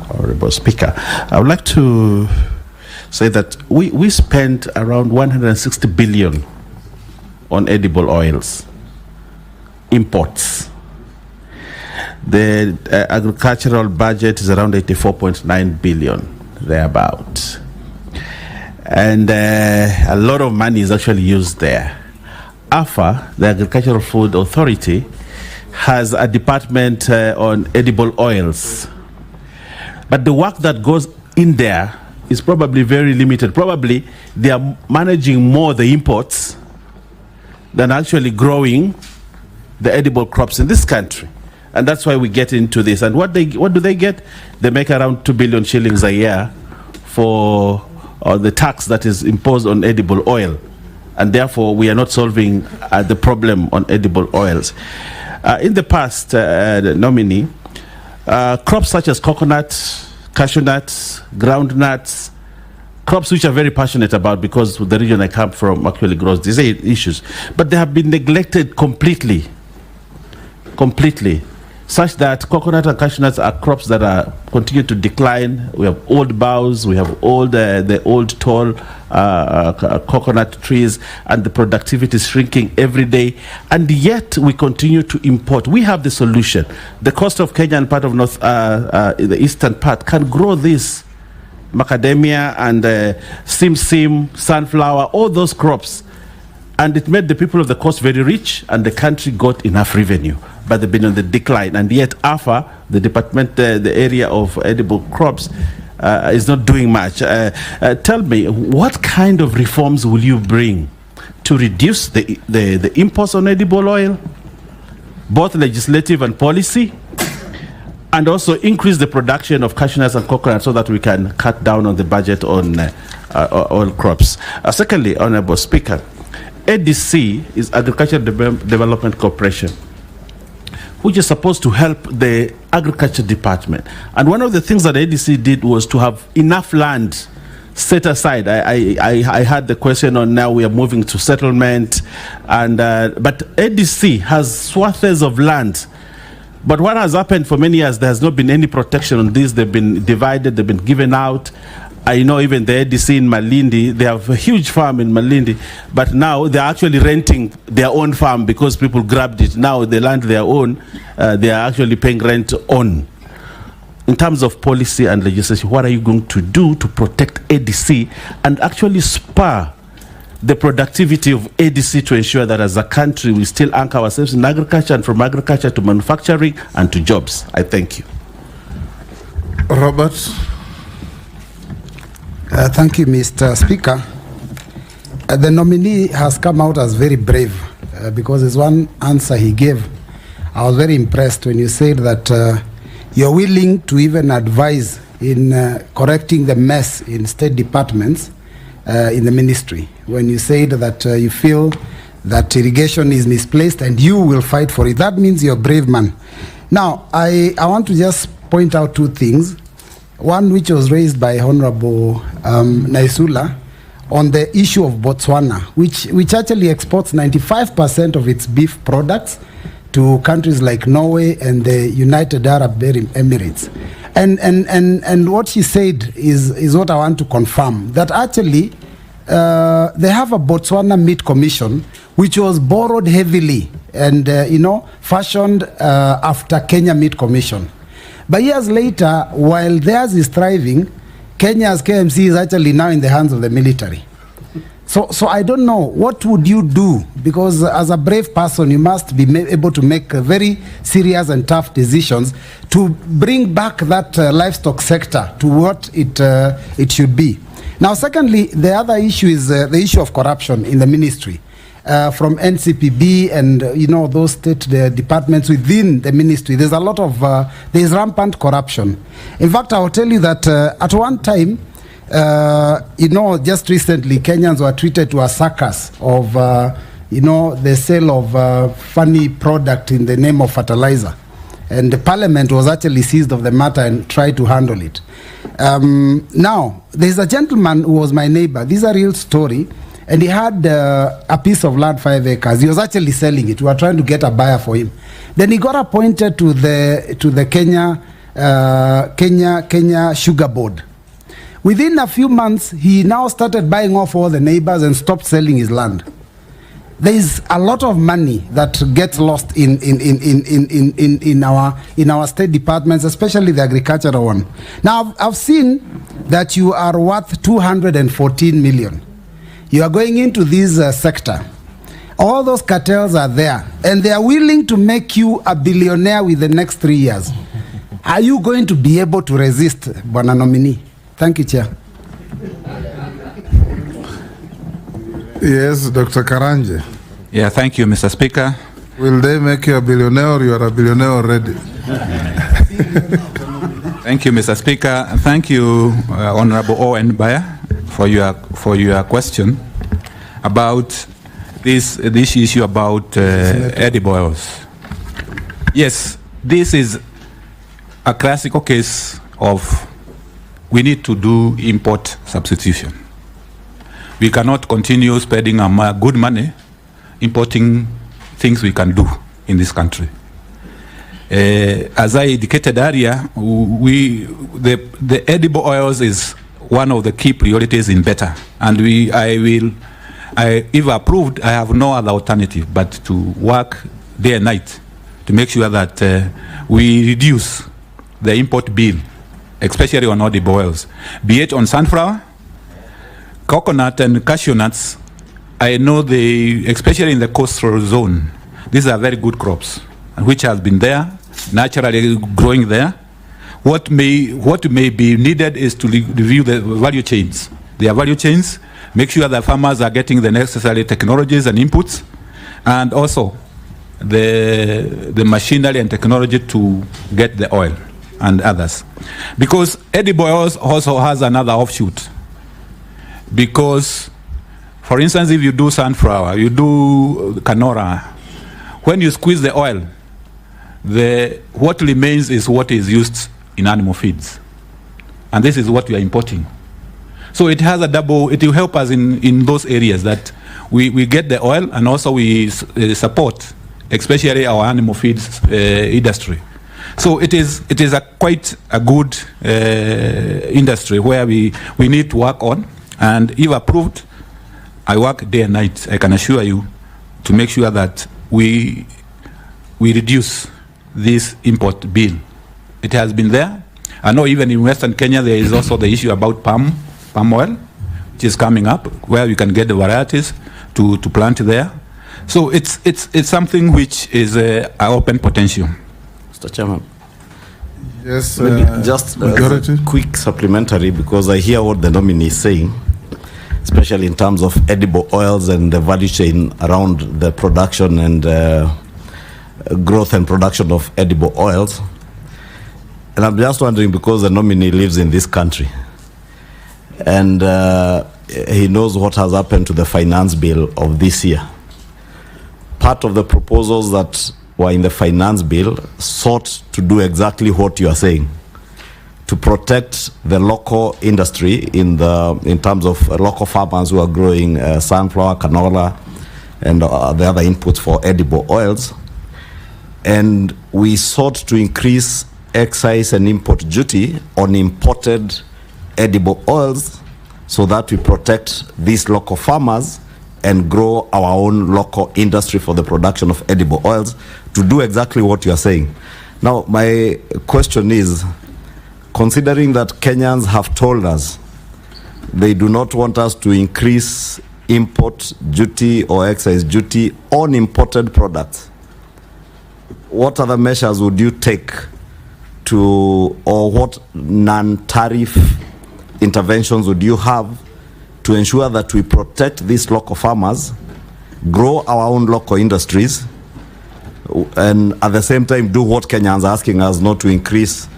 Honorable Speaker, I would like to say that we spent around 160 billion on edible oils imports. The agricultural budget is around 84.9 billion, thereabout. And a lot of money is actually used there. AFA, the Agricultural Food Authority, has a department on edible oils. But the work that goes in there is probably very limited. Probably they are managing more the imports than actually growing the edible crops in this country. And that's why we get into this. And what do they get? They make around 2 billion shillings a year for the tax that is imposed on edible oil. And therefore, we are not solving the problem on edible oils. In the past, the nominee, crops such as coconut, cashew nuts, groundnuts, crops which are very passionate about, because the region I come from actually grows these issues, but they have been neglected completely, such that coconut and cashew nuts are crops that are continue to decline. We have old boughs, we have the old tall coconut trees, and the productivity is shrinking every day, and yet we continue to import. We have the solution. The coast of Kenya and part of the eastern part can grow this macadamia and simsim, sunflower, all those crops, and it made the people of the coast very rich, and the country got enough revenue. But they've been on the decline, and yet AFA, the department, the area of edible crops, is not doing much. Tell me, what kind of reforms will you bring to reduce the imports on edible oil, both legislative and policy, and also increase the production of cashew nuts and coconut so that we can cut down on the budget on oil crops? Secondly, Honorable Speaker, ADC is Agricultural Development Corporation, which is supposed to help the agriculture department. And one of the things that ADC did was to have enough land set aside. I had the question on now we are moving to settlement, and but ADC has swathes of land. But what has happened for many years, there has not been any protection on this. They've been divided, they've been given out. I know even the ADC in Malindi, they have a huge farm in Malindi, but now they're actually renting their own farm because people grabbed it. Now the land they own, they are actually paying rent on. In terms of policy and legislation, what are you going to do to protect ADC and actually spur the productivity of ADC to ensure that as a country we still anchor ourselves in agriculture, and from agriculture to manufacturing and to jobs? I thank you. Robert. Thank you, Mr. Speaker. The nominee has come out as very brave because there's one answer he gave. I was very impressed when you said that you're willing to even advise in correcting the mess in state departments in the ministry. When you said that you feel that irrigation is misplaced and you will fight for it, that means you're a brave man. Now, I want to just point out two things. One which was raised by Honorable Naisula on the issue of Botswana, which actually exports 95% of its beef products to countries like Norway and the United Arab Emirates. And what she said is what I want to confirm, that actually they have a Botswana Meat Commission which was borrowed heavily and fashioned after Kenya Meat Commission. But years later, while theirs is thriving, Kenya's KMC is actually now in the hands of the military. So I don't know, what would you do? Because as a brave person, you must be able to make very serious and tough decisions to bring back that livestock sector to what it should be. Now, secondly, the other issue is the issue of corruption in the ministry. From NCPB and those state departments within the ministry, there's a lot of there's rampant corruption. In fact, I will tell you that at one time, just recently, Kenyans were treated to a circus of the sale of funny product in the name of fertilizer, and the parliament was actually seized of the matter and tried to handle it. Now, there's a gentleman who was my neighbor. This is a real story. And he had a piece of land, 5 acres. He was actually selling it. We were trying to get a buyer for him. Then he got appointed to the Kenya Sugar Board. Within a few months, he now started buying off all the neighbors and stopped selling his land. There is a lot of money that gets lost in our state departments, especially the agricultural one. Now, I've seen that you are worth 214 million. You are going into this sector. All those cartels are there, and they are willing to make you a billionaire with the next 3 years. Are you going to be able to resist, Bwana Nominee? Thank you, Chair. Yes, Dr. Karanja. Yeah, thank you, Mr. Speaker. Will they make you a billionaire, or you are a billionaire already? Thank you, Mr. Speaker. Thank you, Honorable Owen Bayer, for your question about this issue about edible oils. Yes, this is a classical case of we need to do import substitution. We cannot continue spending our good money importing things we can do in this country. As I indicated earlier, the edible oils is one of the key priorities in BETA, and if approved, I have no other alternative but to work day and night to make sure that we reduce the import bill, especially on edible oils, be it on sunflower, coconut, and cashew nuts. I know especially in the coastal zone, these are very good crops, which has been there, naturally growing there. What may be needed is to review the value chains. Their value chains, make sure that farmers are getting the necessary technologies and inputs, and also the machinery and technology to get the oil and others. Because edible oils also has another offshoot. Because, for instance, if you do sunflower, you do canola, when you squeeze the oil, what remains is what is used in animal feeds. And this is what we are importing. So it has it will help us in those areas that we get the oil, and also we support, especially our animal feeds industry. So it is quite a good industry where we need to work on. And if approved, I work day and night, I can assure you, to make sure that we reduce this import bill. It has been there. I know even in Western Kenya there is also the issue about palm oil, which is coming up, where we can get the varieties to plant there. So it's something which is an open potential. Mr. Chairman. Yes, just a quick supplementary, because I hear what the nominee is saying, especially in terms of edible oils and the value chain around the production and growth and production of edible oils. And I'm just wondering, because the nominee lives in this country and he knows what has happened to the finance bill of this year. Part of the proposals that were in the finance bill sought to do exactly what you are saying, to protect the local industry in terms of local farmers who are growing sunflower, canola, and the other inputs for edible oils. And we sought to increase excise and import duty on imported edible oils so that we protect these local farmers and grow our own local industry for the production of edible oils, to do exactly what you are saying. Now, my question is, considering that Kenyans have told us they do not want us to increase import duty or excise duty on imported products, what other measures would you take to, or what non-tariff interventions would you have to ensure that we protect these local farmers, grow our own local industries, and at the same time do what Kenyans are asking us, not to increase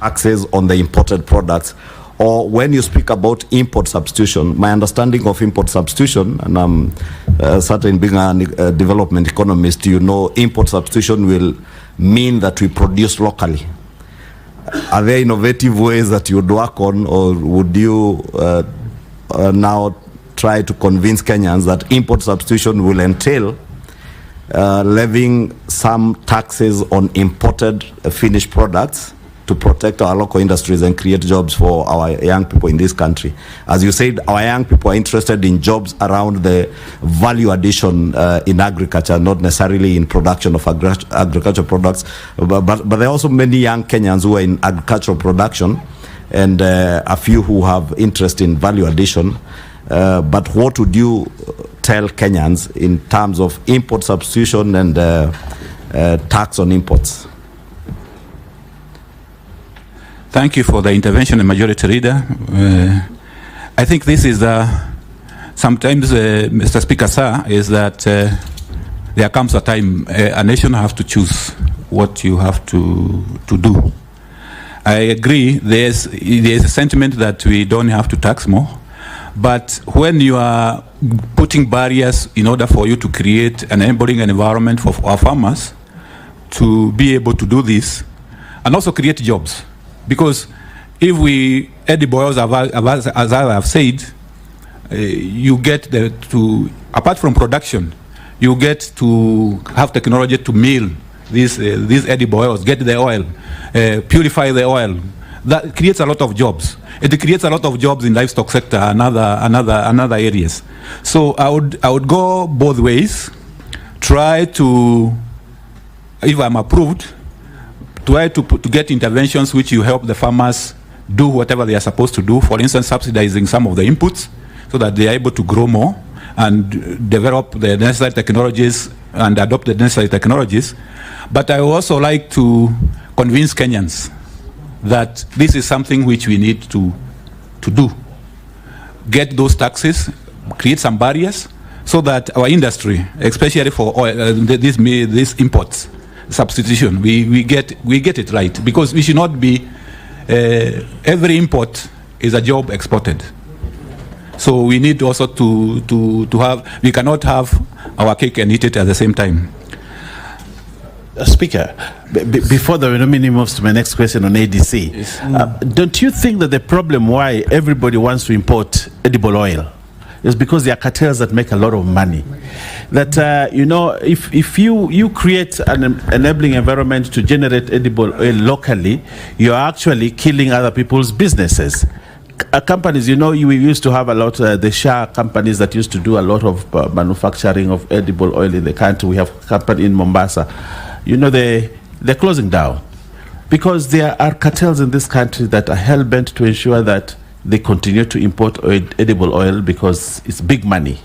access on the imported products? Or when you speak about import substitution, my understanding of import substitution, and I'm certain being a development economist, you know import substitution will mean that we produce locally. Are there innovative ways that you would work on, or would you now try to convince Kenyans that import substitution will entail levying some taxes on imported finished products to protect our local industries and create jobs for our young people in this country? As you said, our young people are interested in jobs around the value addition in agriculture, not necessarily in production of agricultural products. But there are also many young Kenyans who are in agricultural production, and a few who have interest in value addition. But what would you tell Kenyans in terms of import substitution and tax on imports? Thank you for the intervention, Majority Leader. I think this is sometimes, Mr. Speaker, sir, is that there comes a time a nation has to choose what you have to do. I agree, there's a sentiment that we don't have to tax more, but when you are putting barriers in order for you to create an enabling environment for our farmers to be able to do this, and also create jobs. Because if we edible oils, as I have said, you get apart from production, you get to have technology to mill these edible oils, get the oil, purify the oil. That creates a lot of jobs. It creates a lot of jobs in livestock sector and other areas. So I would go both ways. Try to, if I'm approved, try to get interventions which you help the farmers do whatever they are supposed to do. For instance, subsidizing some of the inputs so that they are able to grow more and develop the necessary technologies and adopt the necessary technologies. But I would also like to convince Kenyans that this is something which we need to do. Get those taxes, create some barriers so that our industry, especially for oil, these imports, substitution, we get it right, because we should not be every import is a job exported. So we need also to have, we cannot have our cake and eat it at the same time. Speaker, before the nominee moves to my next question on ADC, yes. Don't you think that the problem why everybody wants to import edible oil is because there are cartels that make a lot of money? That, you know, if you create an enabling environment to generate edible oil locally, you're actually killing other people's businesses. Companies, you know, we used to have a lot, the Shah companies that used to do a lot of manufacturing of edible oil in the country. We have a company in Mombasa. You know, they're closing down because there are cartels in this country that are hell-bent to ensure that they continue to import edible oil because it's big money.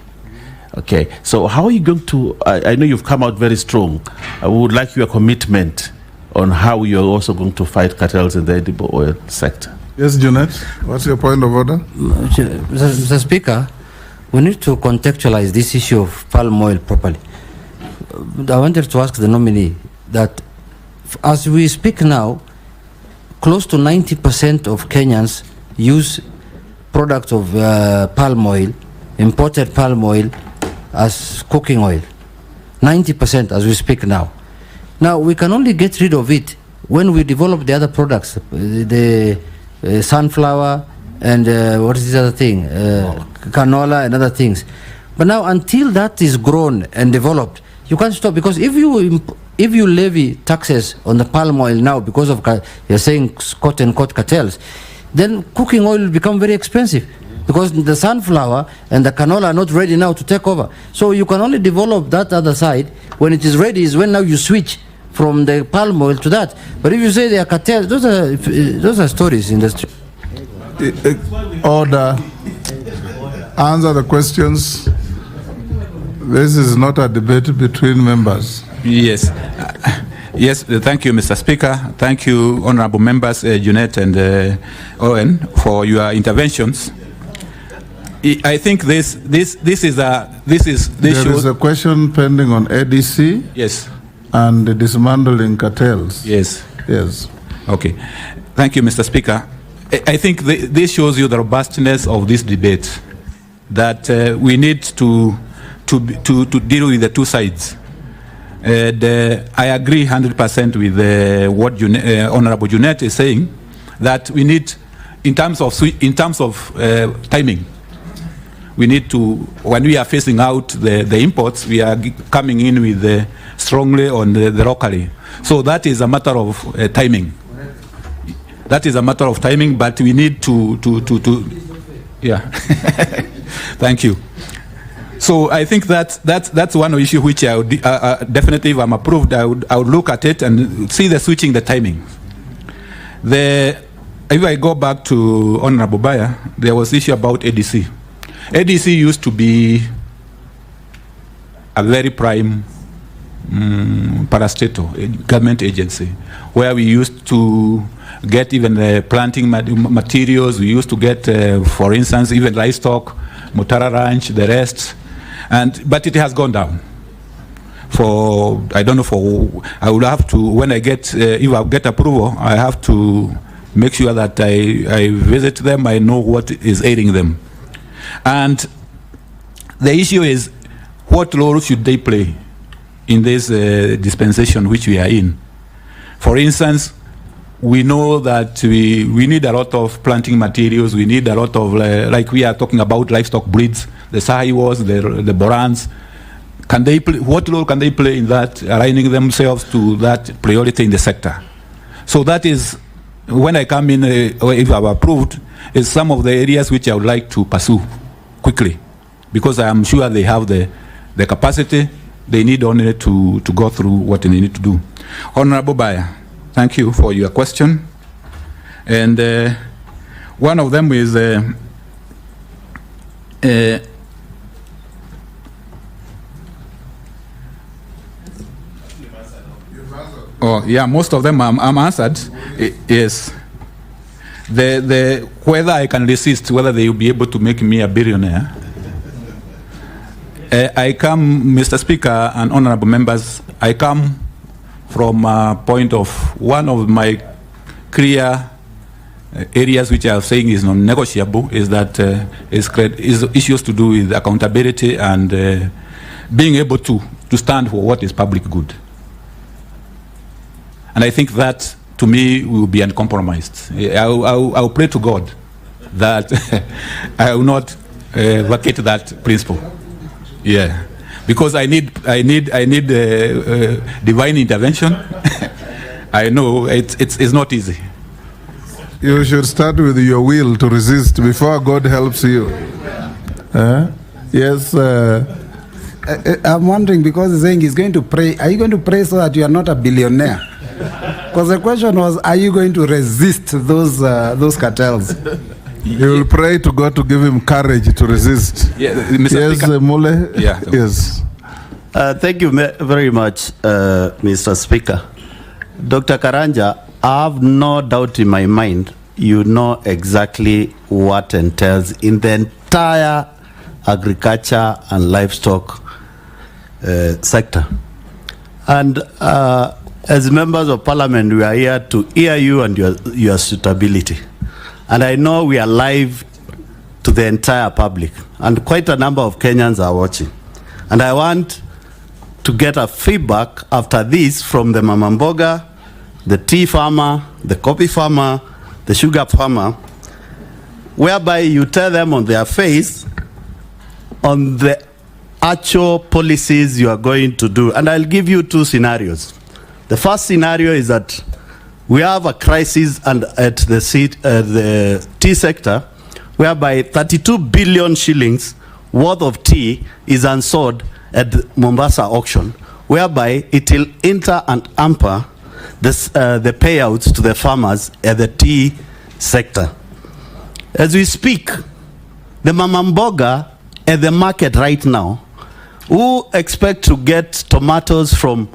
Okay, so how are you going to, I know you've come out very strong. I would like your commitment on how you're also going to fight cartels in the edible oil sector. Yes, Junet, what's your point of order? Mr. Speaker, we need to contextualize this issue of palm oil properly. I wanted to ask the nominee that as we speak now, close to 90% of Kenyans use products of palm oil, imported palm oil, as cooking oil. 90% as we speak now. Now, we can only get rid of it when we develop the other products, the sunflower and what is this other thing? Canola and other things. But now, until that is grown and developed, you can't stop, because if you levy taxes on the palm oil now because of, you're saying, quote-unquote cartels, then cooking oil will become very expensive because the sunflower and the canola are not ready now to take over. So you can only develop that other side. When it is ready is when now you switch from the palm oil to that. But if you say they are cartels, those are stories in the street. Order. Answer the questions. This is not a debate between members. Yes. Yes, thank you, Mr. Speaker. Thank you, honorable members, Junet and Owen, for your interventions. I think this is a question pending on ADC. Yes. And the dismantling cartels. Yes. Yes. Okay. Thank you, Mr. Speaker. I think this shows you the robustness of this debate, that we need to deal with the two sides. I agree 100% with what Honorable Junet is saying, that we need, in terms of timing, we need to, when we are phasing out the imports, we are coming in with strongly on the locally. So that is a matter of timing. That is a matter of timing, but we need to yeah. Thank you. So I think that's one issue which I would definitely, if I'm approved, I would look at it and see the switching the timing. If I go back to Honorable Baya, there was issue about ADC. ADC used to be a very prime parastatal government agency, where we used to get even the planting materials. We used to get, for instance, even livestock, Mutara Ranch, the rest. But it has gone down. I don't know, I will have to, when I get, if I get approval, I have to make sure that I visit them, I know what is aiding them. And the issue is, what role should they play in this dispensation which we are in? For instance, we know that we need a lot of planting materials, we need a lot of, like we are talking about livestock breeds, the Sahiwas, the Borans. What role can they play in that, aligning themselves to that priority in the sector? So that is, when I come in, if I'm approved, is some of the areas which I would like to pursue quickly, because I am sure they have the capacity. They need only to go through what they need to do. Honorable Baya, thank you for your question. And one of them is oh yeah, most of them I'm answered. Yes. Whether I can resist, whether they will be able to make me a billionaire. I come, Mr. Speaker and honorable members, I come from a point of one of my clear areas which I am saying is non-negotiable, is that is issues to do with accountability and being able to stand for what is public good. And I think that, to me, will be uncompromised. I will pray to God that I will not vacate that principle. Yeah, because I need divine intervention. I know it's not easy. You should start with your will to resist before God helps you. Yes. I'm wondering, because he's saying he's going to pray. Are you going to pray so that you are not a billionaire? Because the question was, are you going to resist those cartels? You will pray to God to give him courage to resist. Yeah, Mr. Yes, Mule. Yeah. Yes. Thank you very much, Mr. Speaker. Dr. Karanja, I have no doubt in my mind you know exactly what entails in the entire agriculture and livestock sector. And as members of parliament, we are here to hear you and your suitability. And I know we are live to the entire public, and quite a number of Kenyans are watching. And I want to get a feedback after this from the mamamboga, the tea farmer, the coffee farmer, the sugar farmer, whereby you tell them on their face on the actual policies you are going to do. And I'll give you two scenarios. The first scenario is that we have a crisis at the tea sector, whereby 32 billion shillings worth of tea is unsold at the Mombasa auction, whereby it will enter and hamper the payouts to the farmers at the tea sector. As we speak, the mamamboga at the market right now, who expect to get tomatoes from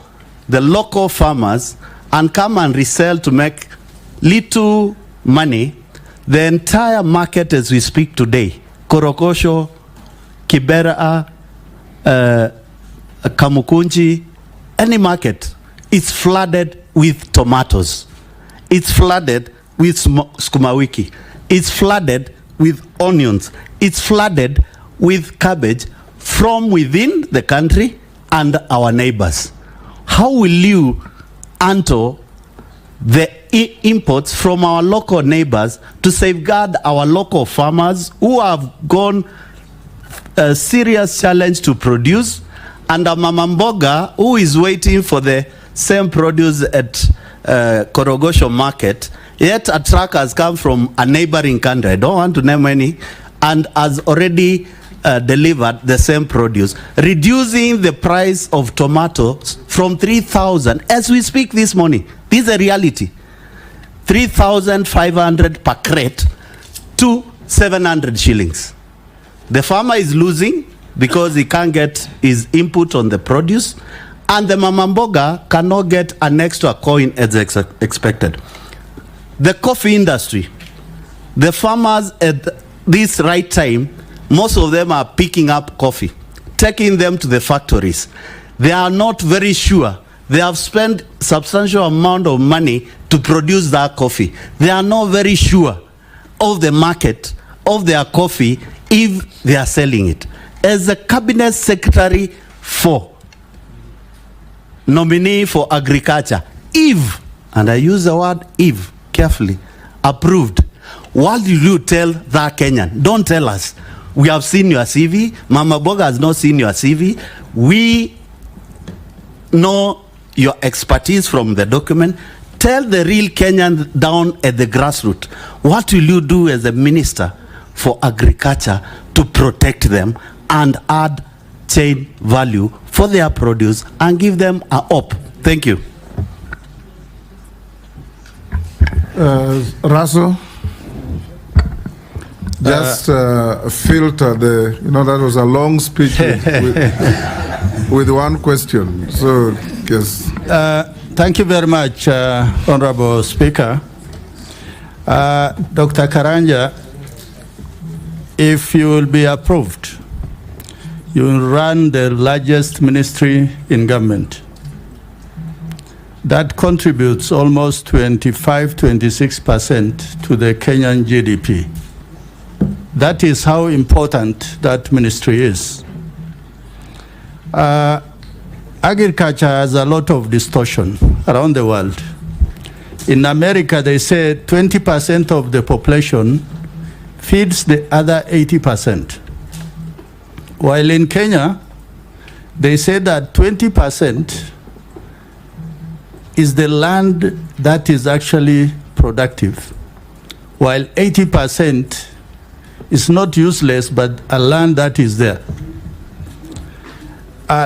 the local farmers and come and resell to make little money, the entire market as we speak today, Korokosho, Kibera, Kamukunji, any market, is flooded with tomatoes. It's flooded with skumawiki. It's flooded with onions. It's flooded with cabbage from within the country and our neighbors. How will you handle the imports from our local neighbors to safeguard our local farmers who have gone a serious challenge to produce, and a mama mboga who is waiting for the same produce at Korogosho market, yet a truck has come from a neighboring country, I don't want to name any, and has already delivered the same produce, reducing the price of tomatoes from 3,000 as we speak this morning. This is a reality. 3,500 per crate to 700 shillings. The farmer is losing because he can't get his input on the produce, and the mama mboga cannot get an extra coin as expected. The coffee industry, the farmers at this right time, most of them are picking up coffee, taking them to the factories. They are not very sure. They have spent substantial amount of money to produce that coffee. They are not very sure of the market of their coffee if they are selling it. As a cabinet secretary for nominee for agriculture, if, and I use the word if carefully, approved, what will you tell that Kenyan? Don't tell us. We have seen your CV. Mama Boga has not seen your CV. We know your expertise from the document. Tell the real Kenyan down at the grassroots, what will you do as a minister for agriculture to protect them and add chain value for their produce and give them a hope? Thank you. Russell, just filter the, that was a long speech with one question. So, yes. Thank you very much, Honorable Speaker. Dr. Karanja, if you will be approved, you will run the largest ministry in government. That contributes almost 25-26% to the Kenyan GDP. That is how important that ministry is. Agriculture has a lot of distortion around the world. In America, they say 20% of the population feeds the other 80%. While in Kenya, they say that 20% is the land that is actually productive, while 80% is not useless, but a land that is there.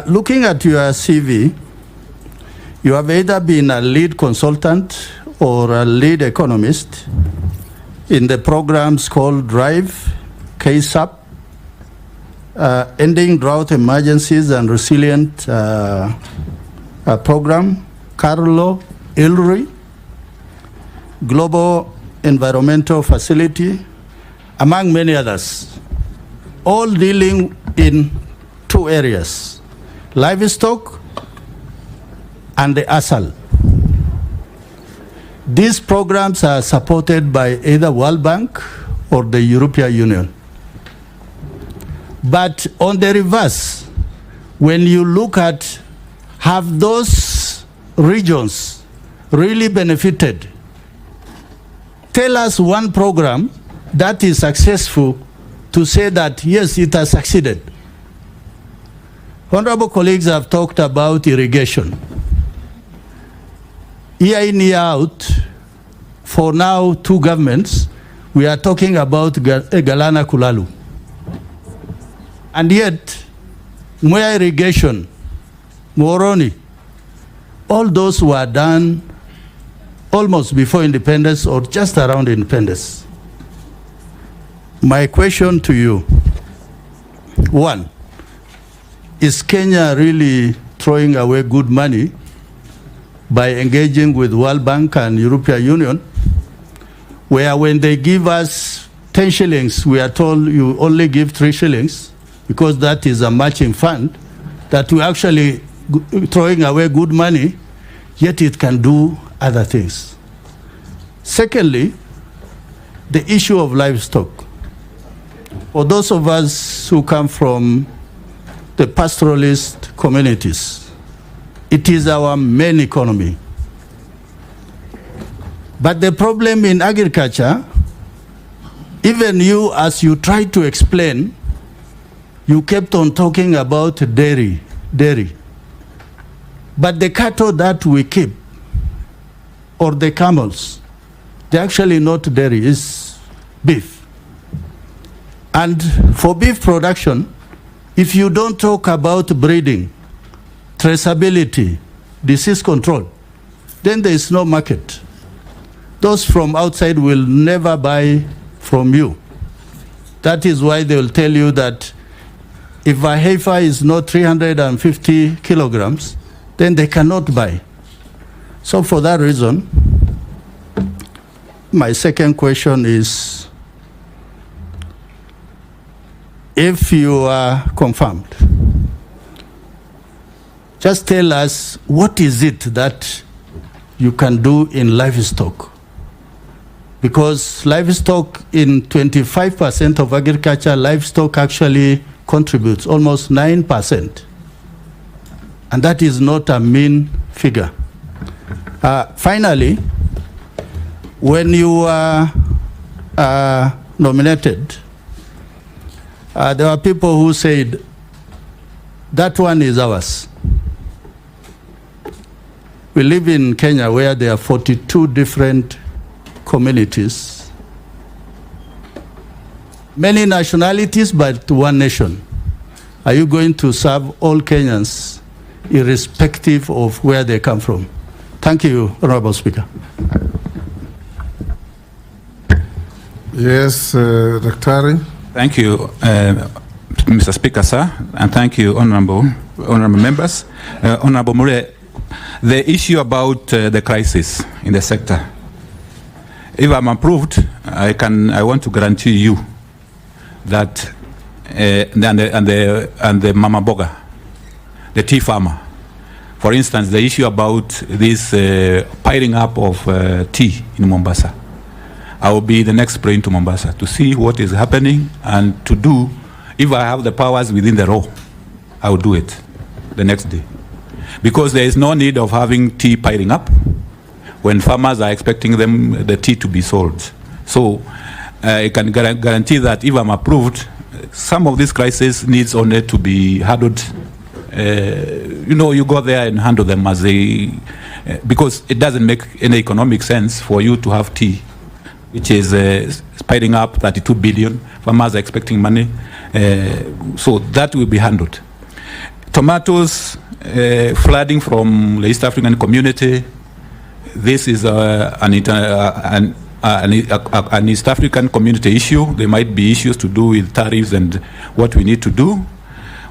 Looking at your CV, you have either been a lead consultant or a lead economist in the programs called DRIVE, KSAP, Ending Drought Emergencies and Resilient Program, Carlo, ILRI, Global Environmental Facility, among many others, all dealing in two areas: livestock and the ASAL. These programs are supported by either World Bank or the European Union. But on the reverse, when you look at, have those regions really benefited? Tell us one program that is successful to say that, yes, it has succeeded. Honorable colleagues have talked about irrigation. Year in, year out, for now, two governments, we are talking about Galana Kulalu. And yet, Mwea irrigation, Moroni, all those were done almost before independence or just around independence. My question to you, one, is Kenya really throwing away good money by engaging with World Bank and European Union, where when they give us 10 shillings, we are told you only give 3 shillings because that is a matching fund, that we actually throwing away good money, yet it can do other things. Secondly, the issue of livestock. For those of us who come from the pastoralist communities, it is our main economy. But the problem in agriculture, even you, as you tried to explain, you kept on talking about dairy. But the cattle that we keep, or the camels, they're actually not dairy, it's beef. And for beef production, if you don't talk about breeding, traceability, disease control, then there is no market. Those from outside will never buy from you. That is why they will tell you that if a heifer is not 350 kilograms, then they cannot buy. So for that reason, my second question is, if you are confirmed, just tell us what is it that you can do in livestock? Because livestock, in 25% of agriculture, livestock actually contributes almost 9%. And that is not a mean figure. Finally, when you were nominated, there were people who said, that one is ours. We live in Kenya where there are 42 different communities, many nationalities, but one nation. Are you going to serve all Kenyans, irrespective of where they come from? Thank you, Honorable Speaker. Yes, Dr. Thank you, Mr. Speaker, sir, and thank you, honorable members. Honorable Mure, the issue about the crisis in the sector. If I'm approved, I want to guarantee you that and the mama boga, the tea farmer, for instance, the issue about this piling up of tea in Mombasa. I will be the next brain to Mombasa to see what is happening and to do, if I have the powers within the law, I will do it the next day. Because there is no need of having tea piling up when farmers are expecting the tea to be sold. So I can guarantee that if I'm approved, some of these crises needs only to be handled. You go there and handle them as because it doesn't make any economic sense for you to have tea, which is piling up 32 billion. Farmers are expecting money. So that will be handled. Tomatoes, flooding from the East African community. This is an East African community issue. There might be issues to do with tariffs and what we need to do.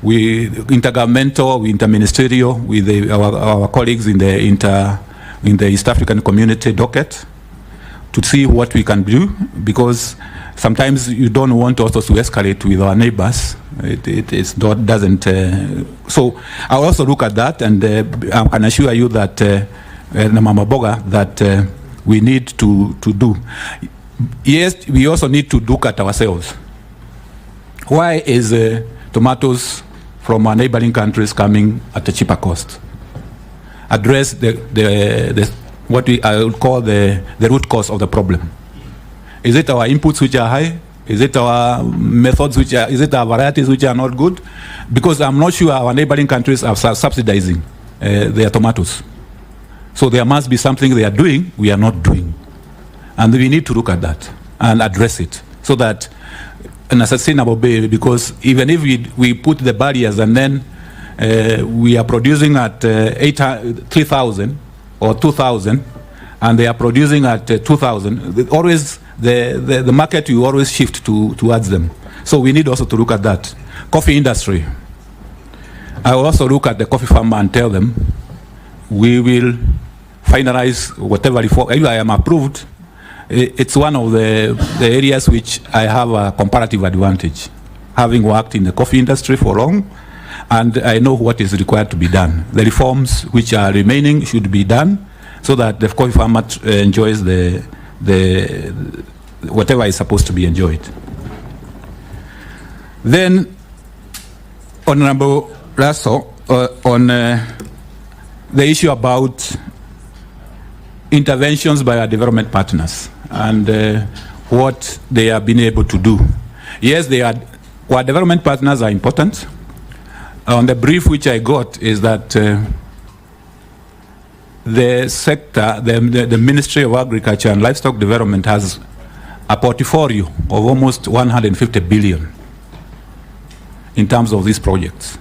We intergovernmental, interministerial with our colleagues in the East African community docket to see what we can do, because sometimes you don't want also to escalate with our neighbors. It doesn't. So I also look at that, and I can assure you that Mama Boga, that we need to do. Yes, we also need to look at ourselves. Why is tomatoes from our neighboring countries coming at a cheaper cost? Address what I would call the root cause of the problem. Is it our inputs which are high? Is it our methods is it our varieties which are not good? Because I'm not sure our neighboring countries are subsidizing their tomatoes. So there must be something they are doing, we are not doing. And we need to look at that and address it so that in a sustainable way, because even if we put the barriers and then we are producing at 3,000 or 2,000 and they are producing at 2,000, always the market will always shift towards them. So we need also to look at that. Coffee industry. I will also look at the coffee farmer and tell them, we will finalize whatever reform. If I am approved, it's one of the areas which I have a comparative advantage, having worked in the coffee industry for long, and I know what is required to be done. The reforms which are remaining should be done so that the coffee farmer enjoys the whatever is supposed to be enjoyed. Then, Honorable Lasso, on the issue about interventions by our development partners and what they have been able to do. Yes, our development partners are important. On the brief which I got is that the sector, the Ministry of Agriculture and Livestock Development has a portfolio of almost 150 billion in terms of these projects.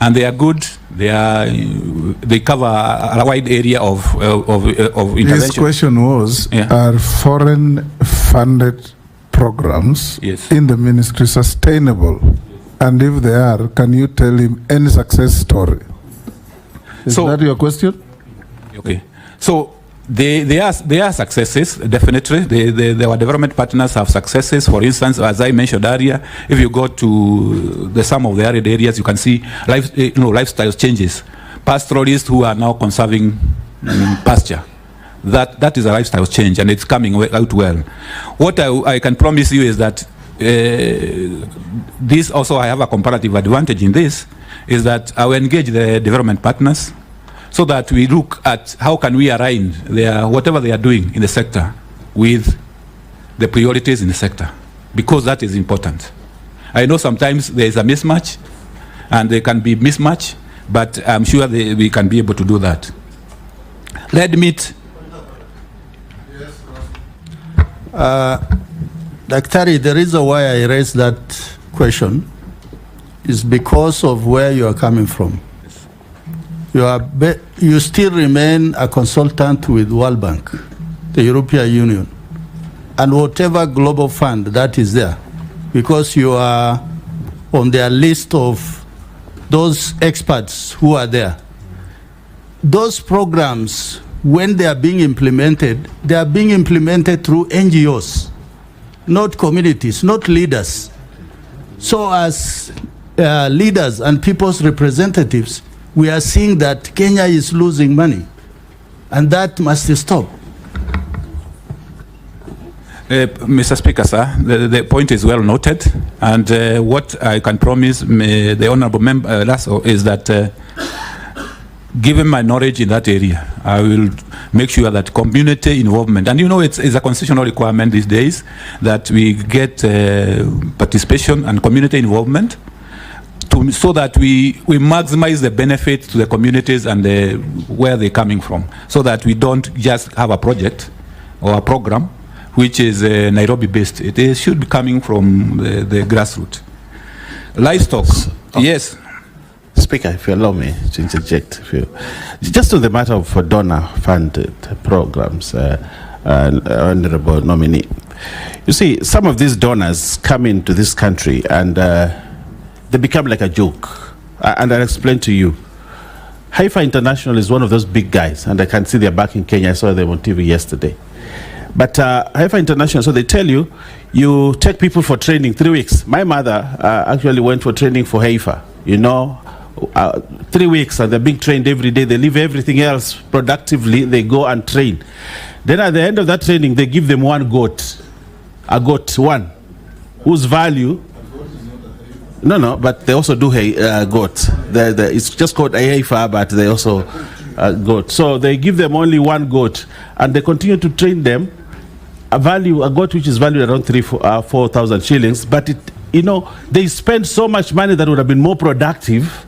And they are good. They cover a wide area of intervention. His question was, are foreign funded programs in the ministry sustainable? And if they are, can you tell him any success story? Is that your question? Okay. So they are successes, definitely. Our development partners have successes. For instance, as I mentioned earlier, if you go to some of the arid areas, you can see lifestyle changes. Pastoralists who are now conserving pasture. That is a lifestyle change, and it's coming out well. What I can promise you is that this also, I have a comparative advantage in this, is that I will engage the development partners so that we look at how can we align whatever they are doing in the sector with the priorities in the sector, because that is important. I know sometimes there is a mismatch, and there can be mismatch, but I'm sure we can be able to do that. Red meat. Daktari, the reason why I raised that question is because of where you are coming from. You still remain a consultant with World Bank, the European Union, and whatever global fund that is there, because you are on their list of those experts who are there. Those programs, when they are being implemented through NGOs, not communities, not leaders. So as leaders and people's representatives, we are seeing that Kenya is losing money, and that must stop. Mr. Speaker, sir, the point is well noted, and what I can promise the honourable member Lasso is that given my knowledge in that area, I will make sure that community involvement, and it's a constitutional requirement these days that we get participation and community involvement so that we maximize the benefit to the communities and where they're coming from, so that we don't just have a project or a program which is Nairobi based. It should be coming from the grassroots. Livestock, yes. Speaker, if you allow me to interject, just on the matter of donor-funded programs, Honourable Nominee, you see, some of these donors come into this country and they become like a joke. And I'll explain to you. Haifa International is one of those big guys, and I can see they're back in Kenya. I saw them on TV yesterday. But Haifa International, so they tell you, you take people for training 3 weeks. My mother actually went for training for Haifa, 3 weeks, and they're being trained every day. They leave everything else productively. They go and train. Then at the end of that training, they give them one goat, a goat, one, whose value. No, but they also do goat. It's just called Haifa, but they also goat. So they give them only one goat, and they continue to train them. A goat which is valued around 4,000 shillings, but they spend so much money that would have been more productive,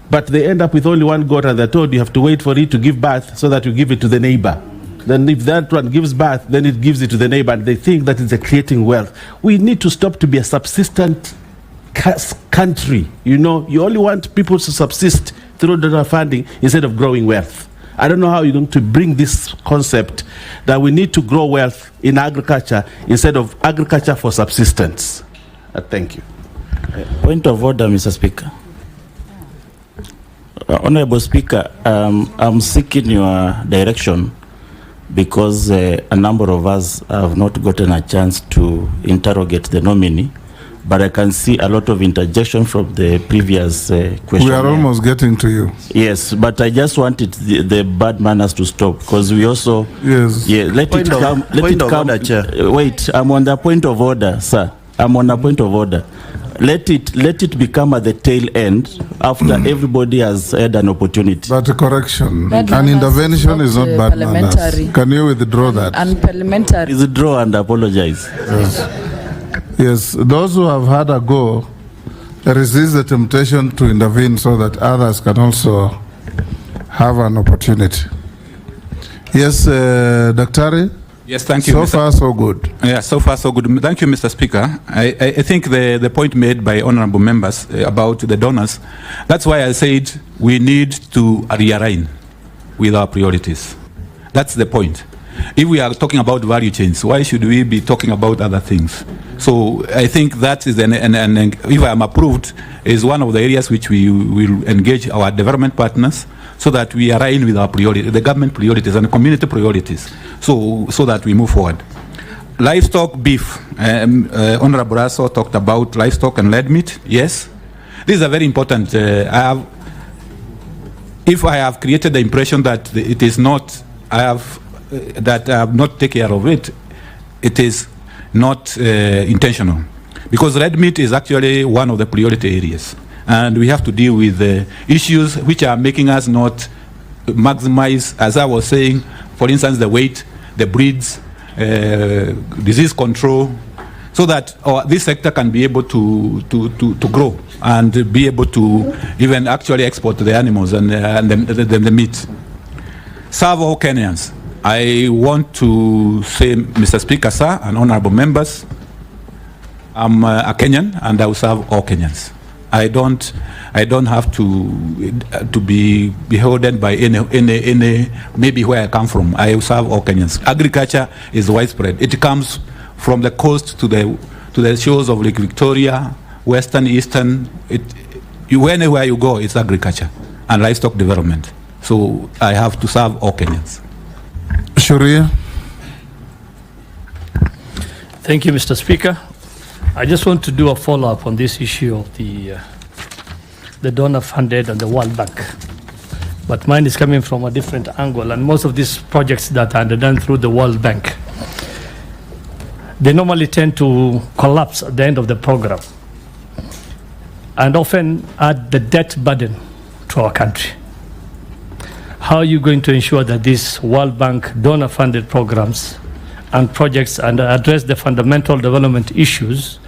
but they end up with only one goat, and they're told you have to wait for it to give birth so that you give it to the neighbor. Then if that one gives birth, then it gives it to the neighbor, and they think that it's creating wealth. We need to stop to be a subsistent country. You only want people to subsist through donor funding instead of growing wealth. I don't know how you're going to bring this concept that we need to grow wealth in agriculture instead of agriculture for subsistence. Thank you. Point of order, Mr. Speaker. Honorable Speaker, I'm seeking your direction because a number of us have not gotten a chance to interrogate the nominee, but I can see a lot of interjection from the previous question. We are almost getting to you. Yes, but I just wanted the bad manners to stop because we also... Yes. Yeah, let it come. Order, Chair. Wait, I'm on the point of order, sir. I'm on a point of order. Let it become at the tail end after everybody has had an opportunity. But a correction, Bad an manners intervention is not bad manners. parliamentary. Can you withdraw that? And parliamentary. Withdraw and apologize. Yes, those who have had a go, resist the temptation to intervene so that others can also have an opportunity. Yes, Daktari? Yes, thank you. So far, so good. Yeah, so far, so good. Thank you, Mr. Speaker. I think the point made by honorable members about the donors, that's why I said we need to realign with our priorities. That's the point. If we are talking about value chains, why should we be talking about other things? So I think that is, and if I am approved, is one of the areas which we will engage our development partners so that we align with our priorities, the government priorities and community priorities, so that we move forward. Livestock, beef. Honorable Raso talked about livestock and lead meat. Yes, this is a very important. If I have created the impression that it is not, that I have not taken care of it, it is not intentional, because red meat is actually one of the priority areas, and we have to deal with the issues which are making us not maximize, as I was saying, for instance, the weight, the breeds, disease control, so that this sector can be able to grow and be able to even actually export the animals and the meat. Serve all Kenyans. I want to say, Mr. Speaker, sir, and honorable members, I'm a Kenyan and I will serve all Kenyans. I don't have to be beholden by any maybe where I come from. I will serve all Kenyans. Agriculture is widespread. It comes from the coast to the shores of Lake Victoria, western, eastern. Anywhere you go, it's agriculture and livestock development. So I have to serve all Kenyans. Sharia. Thank you, Mr. Speaker. I just want to do a follow-up on this issue of the donor funded and the World Bank. But mine is coming from a different angle, and most of these projects that are done through the World Bank, they normally tend to collapse at the end of the program and often add the debt burden to our country. How are you going to ensure that these World Bank donor-funded programs and projects and address the fundamental development issues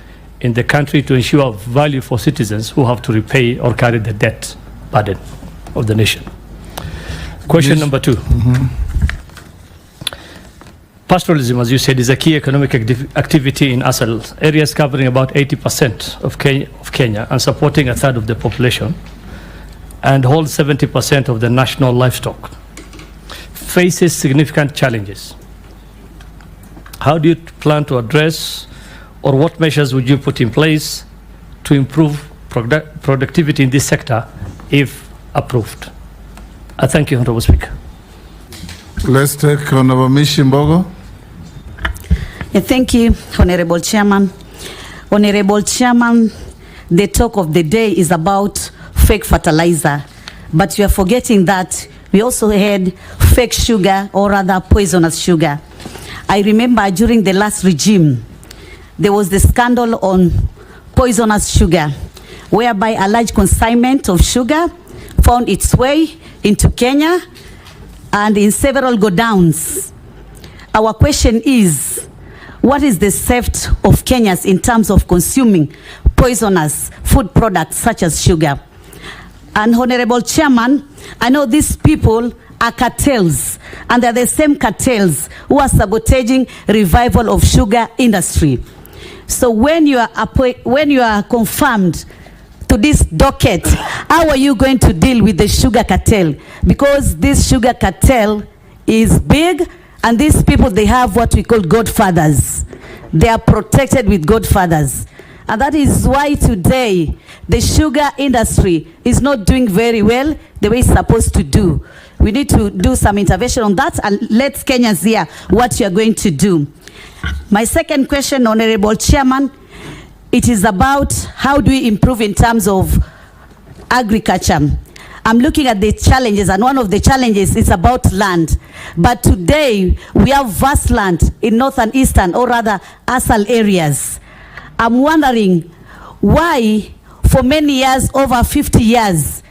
in the country to ensure value for citizens who have to repay or carry the debt burden of the nation? Question number two. Pastoralism, as you said, is a key economic activity in ASEL, areas covering about 80% of Kenya and supporting a third of the population, and holds 70% of the national livestock, faces significant challenges. How do you plan to address, or what measures would you put in place to improve productivity in this sector if approved? I thank you, Honorable Speaker. Let's take Honorable Mishimbogo. Thank you, Honorable Chairman. Honorable Chairman, the talk of the day is about fake fertilizer, but you are forgetting that we also had fake sugar, or rather poisonous sugar. I remember during the last regime, there was the scandal on poisonous sugar, whereby a large consignment of sugar found its way into Kenya and in several godowns. Our question is, what is the safety of Kenyans in terms of consuming poisonous food products such as sugar? And Honorable Chairman, I know these people are cartels, and they're the same cartels who are sabotaging revival of sugar industry. So when you are confirmed to this docket, how are you going to deal with the sugar cartel? Because this sugar cartel is big, and these people, they have what we call godfathers. They are protected with godfathers. And that is why today the sugar industry is not doing very well the way it's supposed to do. We need to do some intervention on that, and let Kenyans hear what you are going to do. My second question, Honorable Chairman, it is about how do we improve in terms of agriculture. I'm looking at the challenges, and one of the challenges is about land. But today, we have vast land in northern, eastern, or rather, ASAL areas. I'm wondering why, for many years, over 50 years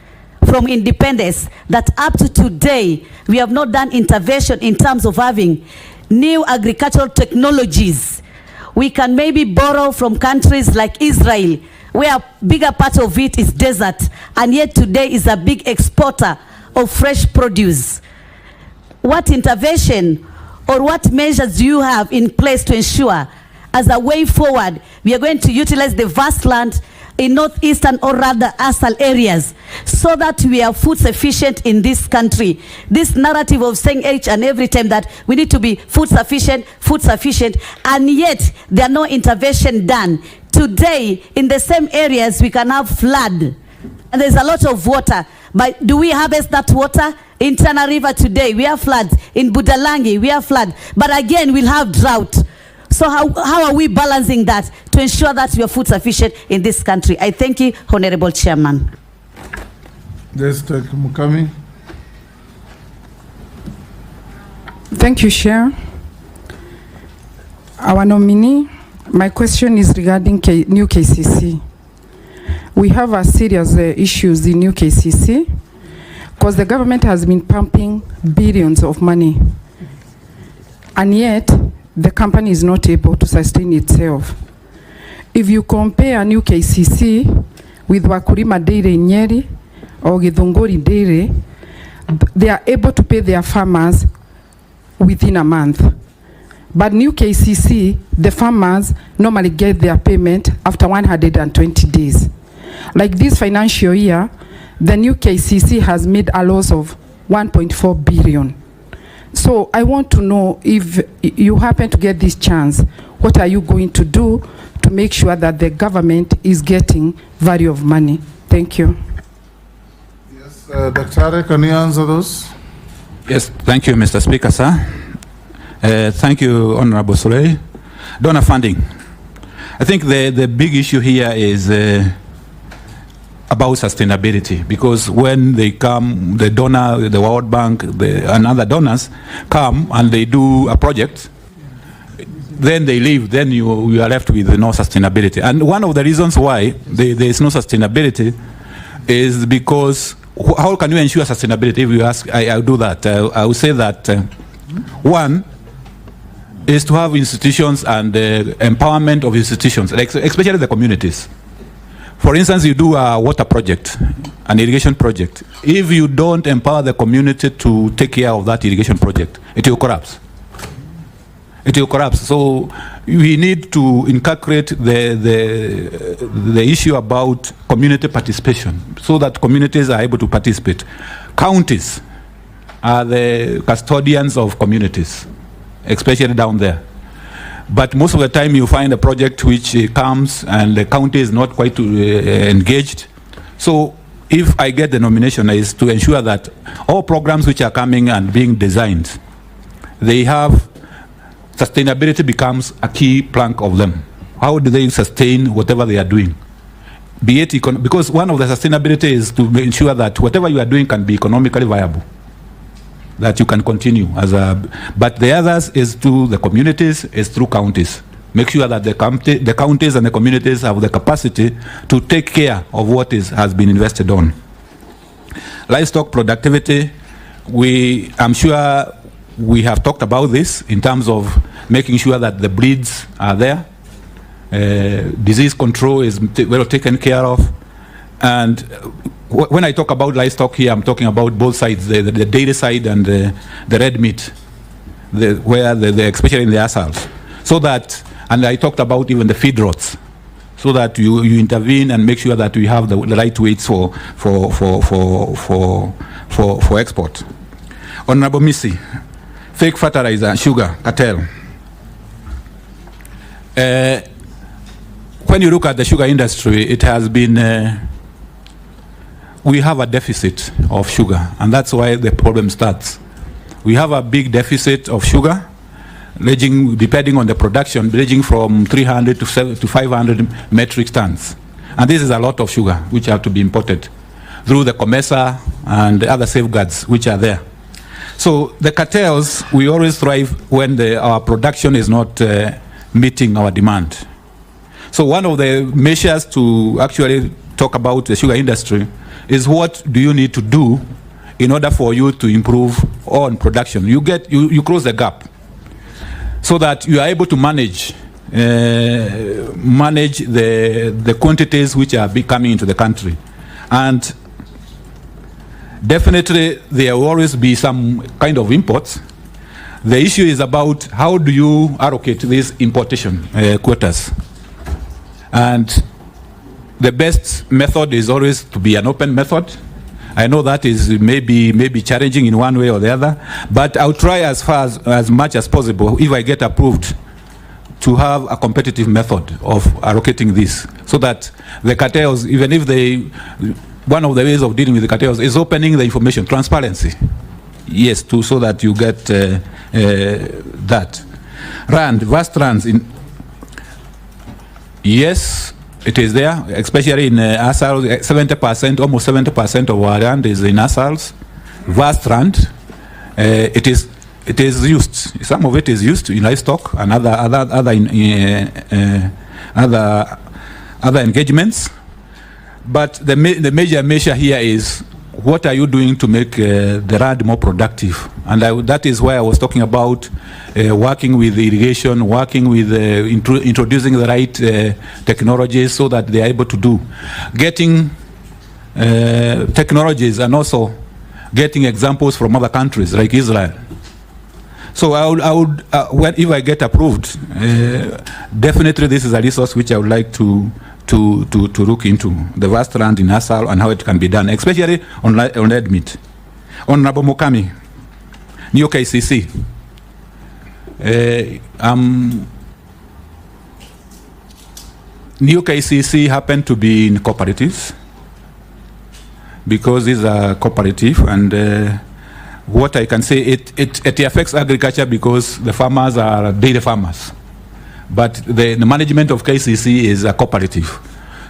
from independence, that up to today, we have not done intervention in terms of having new agricultural technologies. We can maybe borrow from countries like Israel, where a bigger part of it is desert, and yet today is a big exporter of fresh produce. What intervention or what measures do you have in place to ensure, as a way forward, we are going to utilize the vast land in northeastern or rather ASAL areas so that we are food sufficient in this country? This narrative of saying each and every time that we need to be food sufficient, and yet there are no intervention done. Today, in the same areas, we can have flood, and there's a lot of water. But do we harvest that water? In Tana River today, we have floods. In Budalangi, we have flood. But again, we'll have drought. So how are we balancing that to ensure that we are food sufficient in this country? I thank you, Honorable Chairman. Mukami. Thank you, Chair. Our nominee, my question is regarding new KCC. We have a serious issues in new KCC because the government has been pumping billions of money, and yet the company is not able to sustain itself. If you compare new KCC with Wakulima Dairy in Nyeri or Githunguri Dairy, they are able to pay their farmers within a month. But new KCC, the farmers normally get their payment after 120 days. Like this financial year, the new KCC has made a loss of 1.4 billion. So I want to know, if you happen to get this chance, what are you going to do to make sure that the government is getting value of money? Thank you. Yes, Dr. Can you answer those? Yes, thank you, Mr. Speaker, sir. Thank you, Honorable Solei. Donor funding. I think the big issue here is about sustainability, because when they come, the donor, the World Bank, and other donors come and they do a project, then they leave, then you are left with no sustainability. And one of the reasons why there is no sustainability is because how can you ensure sustainability? If you ask, I'll do that. I will say that one is to have institutions and empowerment of institutions, like especially the communities. For instance, you do a water project, an irrigation project. If you don't empower the community to take care of that irrigation project, it will collapse. It will collapse. So we need to inculcate the issue about community participation so that communities are able to participate. Counties are the custodians of communities, especially down there. But most of the time you find a project which comes and the county is not quite engaged. So if I get the nomination, is to ensure that all programs which are coming and being designed, they have sustainability becomes a key plank of them. How do they sustain whatever they are doing? Be it because one of the sustainability is to ensure that whatever you are doing can be economically viable, that you can continue as a, but the others is to the communities, is through counties. Make sure that the counties and the communities have the capacity to take care of what has been invested on. Livestock productivity, I'm sure we have talked about this in terms of making sure that the breeds are there. Disease control is well taken care of. And when I talk about livestock here, I'm talking about both sides, the dairy side and the red meat, especially in the ASALs. So that, and I talked about even the feed rots, so that you intervene and make sure that we have the right weights for export. Honorable Missy, fake fertilizer, sugar, cartel. when you look at the sugar industry, it has been, we have a deficit of sugar, and that's why the problem starts. We have a big deficit of sugar, ranging, depending on the production, ranging from 300 to 500 metric tons. And this is a lot of sugar, which have to be imported through the COMESA and other safeguards which are there. So the cartels, we always thrive when our production is not meeting our demand. So one of the measures to actually talk about the sugar industry is what do you need to do in order for you to improve on production. You close the gap so that you are able to manage the quantities which are coming into the country. And definitely there will always be some kind of imports. The issue is about how do you allocate these importation quotas. And the best method is always to be an open method. I know that is maybe challenging in one way or the other, but I'll try as much as possible, if I get approved, to have a competitive method of allocating this, so that the cartels, even if one of the ways of dealing with the cartels is opening the information, transparency. Yes, so that you get that. Vast runs in. Yes, it is there, especially in ASALs. 70%, almost 70% of our land is in ASALs. Vast land. It is used. Some of it is used in livestock and other engagements. But the major measure here is, what are you doing to make the land more productive? And that is why I was talking about working with irrigation, working with introducing the right technologies so that they are able to do. Getting technologies and also getting examples from other countries like Israel. So I would if I get approved, definitely this is a resource which I would like to look into, the vast land in ASAL and how it can be done, especially on red meat. Honorable Mukami, New KCC. New KCC happened to be in cooperatives because these are cooperative, and what I can say, it affects agriculture because the farmers are dairy farmers. But the management of KCC is a cooperative.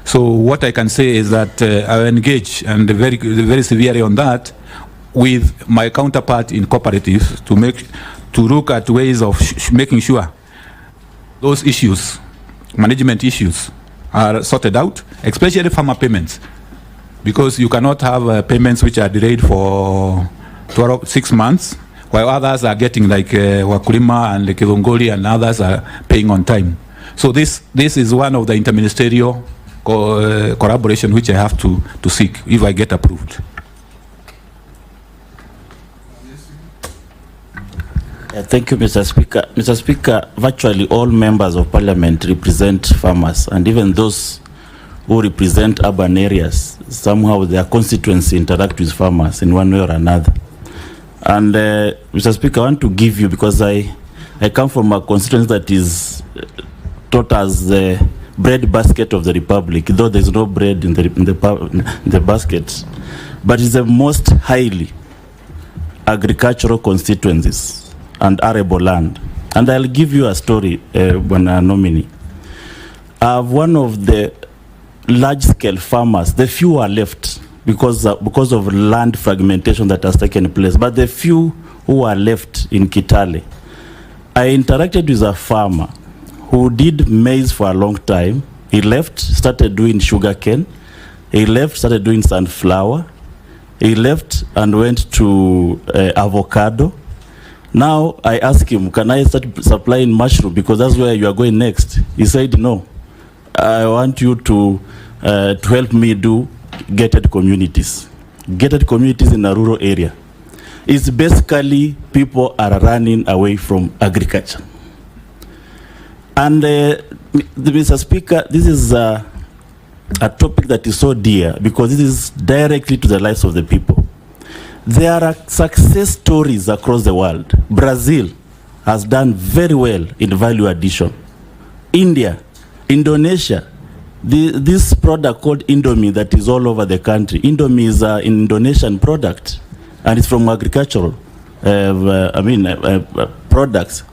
So what I can say is that I engage, and very severely on that, with my counterpart in cooperatives to look at ways of making sure those issues, management issues, are sorted out, especially farmer payments, because you cannot have payments which are delayed for 6 months, while others are getting, like Wakulima and Kivongoli and others are paying on time. So this is one of the interministerial collaboration which I have to seek if I get approved. Thank you, Mr. Speaker. Mr. Speaker, virtually all members of parliament represent farmers, and even those who represent urban areas, somehow their constituency interact with farmers in one way or another. And Mr. Speaker, I want to give you, because I come from a constituency that is taught as the bread basket of the republic, though there's no bread in the basket, but it's the most highly agricultural constituencies and arable land. And I'll give you a story, when a nominee. One of the large-scale farmers, the few are left, because of land fragmentation that has taken place. But the few who are left in Kitale, I interacted with a farmer who did maize for a long time. He left, started doing sugarcane. He left, started doing sunflower. He left and went to avocado. Now I asked him, can I start supplying mushroom, because that's where you are going next? He said, no, I want you to help me do gated communities in a rural area. It's basically people are running away from agriculture. And Mr. Speaker, this is a topic that is so dear, because this is directly to the lives of the people. There are success stories across the world. Brazil has done very well in value addition. India, Indonesia, This product called Indomie that is all over the country. Indomie is an Indonesian product, and it's from agricultural, products.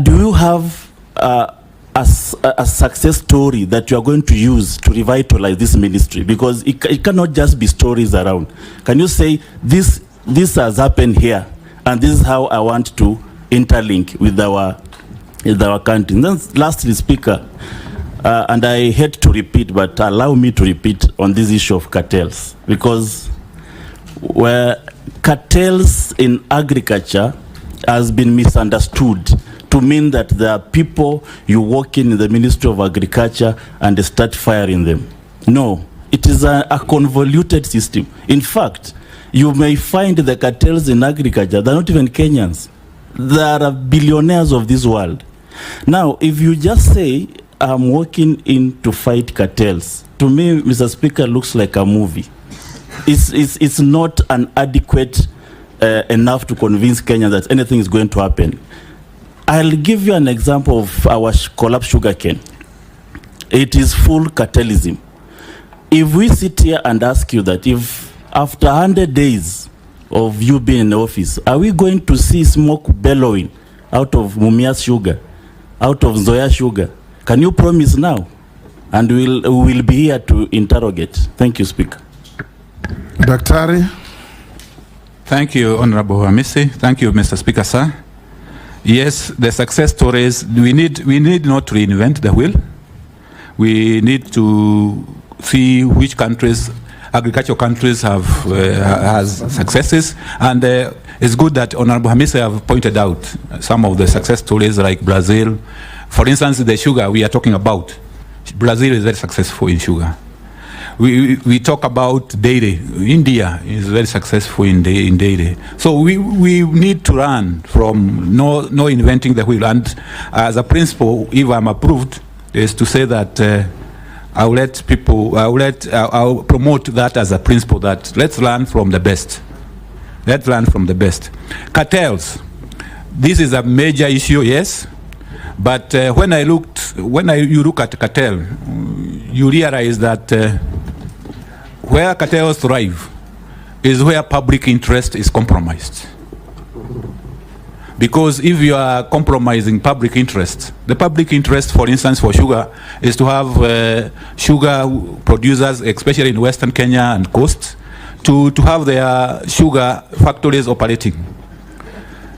Do you have a success story that you are going to use to revitalize this ministry? Because it cannot just be stories around. Can you say this has happened here, and this is how I want to interlink with our country? And then lastly, Speaker, and I hate to repeat, but allow me to repeat on this issue of cartels, because where cartels in agriculture has been misunderstood to mean that there are people you walk in the Ministry of Agriculture and they start firing them. No, it is a convoluted system. In fact, you may find the cartels in agriculture, they're not even Kenyans. There are billionaires of this world. Now, if you just say, I'm walking in to fight cartels, to me, Mr. Speaker, looks like a movie. It's not an adequate enough to convince Kenyans that anything is going to happen. I'll give you an example of our collapsed sugarcane. It is full cartelism. If we sit here and ask you that if after 100 days of you being in office, are we going to see smoke bellowing out of Mumia's sugar, out of Zoya sugar? Can you promise now? And we'll be here to interrogate. Thank you, Speaker. Daktari. Thank you, Honorable Hamisi. Thank you, Mr. Speaker, sir. Yes, the success stories, we need not to reinvent the wheel. We need to see which countries, agricultural countries has successes, and it's good that Honorable Hamisi have pointed out some of the success stories like Brazil. For instance, the sugar we are talking about, Brazil is very successful in sugar. We talk about dairy. India is very successful in dairy. So we need to learn from no inventing the wheel. And as a principle, if I'm approved, is to say that I'll promote that as a principle, that let's learn from the best. Let's learn from the best. Cartels. This is a major issue, yes. But when you look at cartel, you realize that where cartels thrive is where public interest is compromised. Because if you are compromising public interest, the public interest, for instance, for sugar, is to have sugar producers, especially in Western Kenya and coast, to have their sugar factories operating.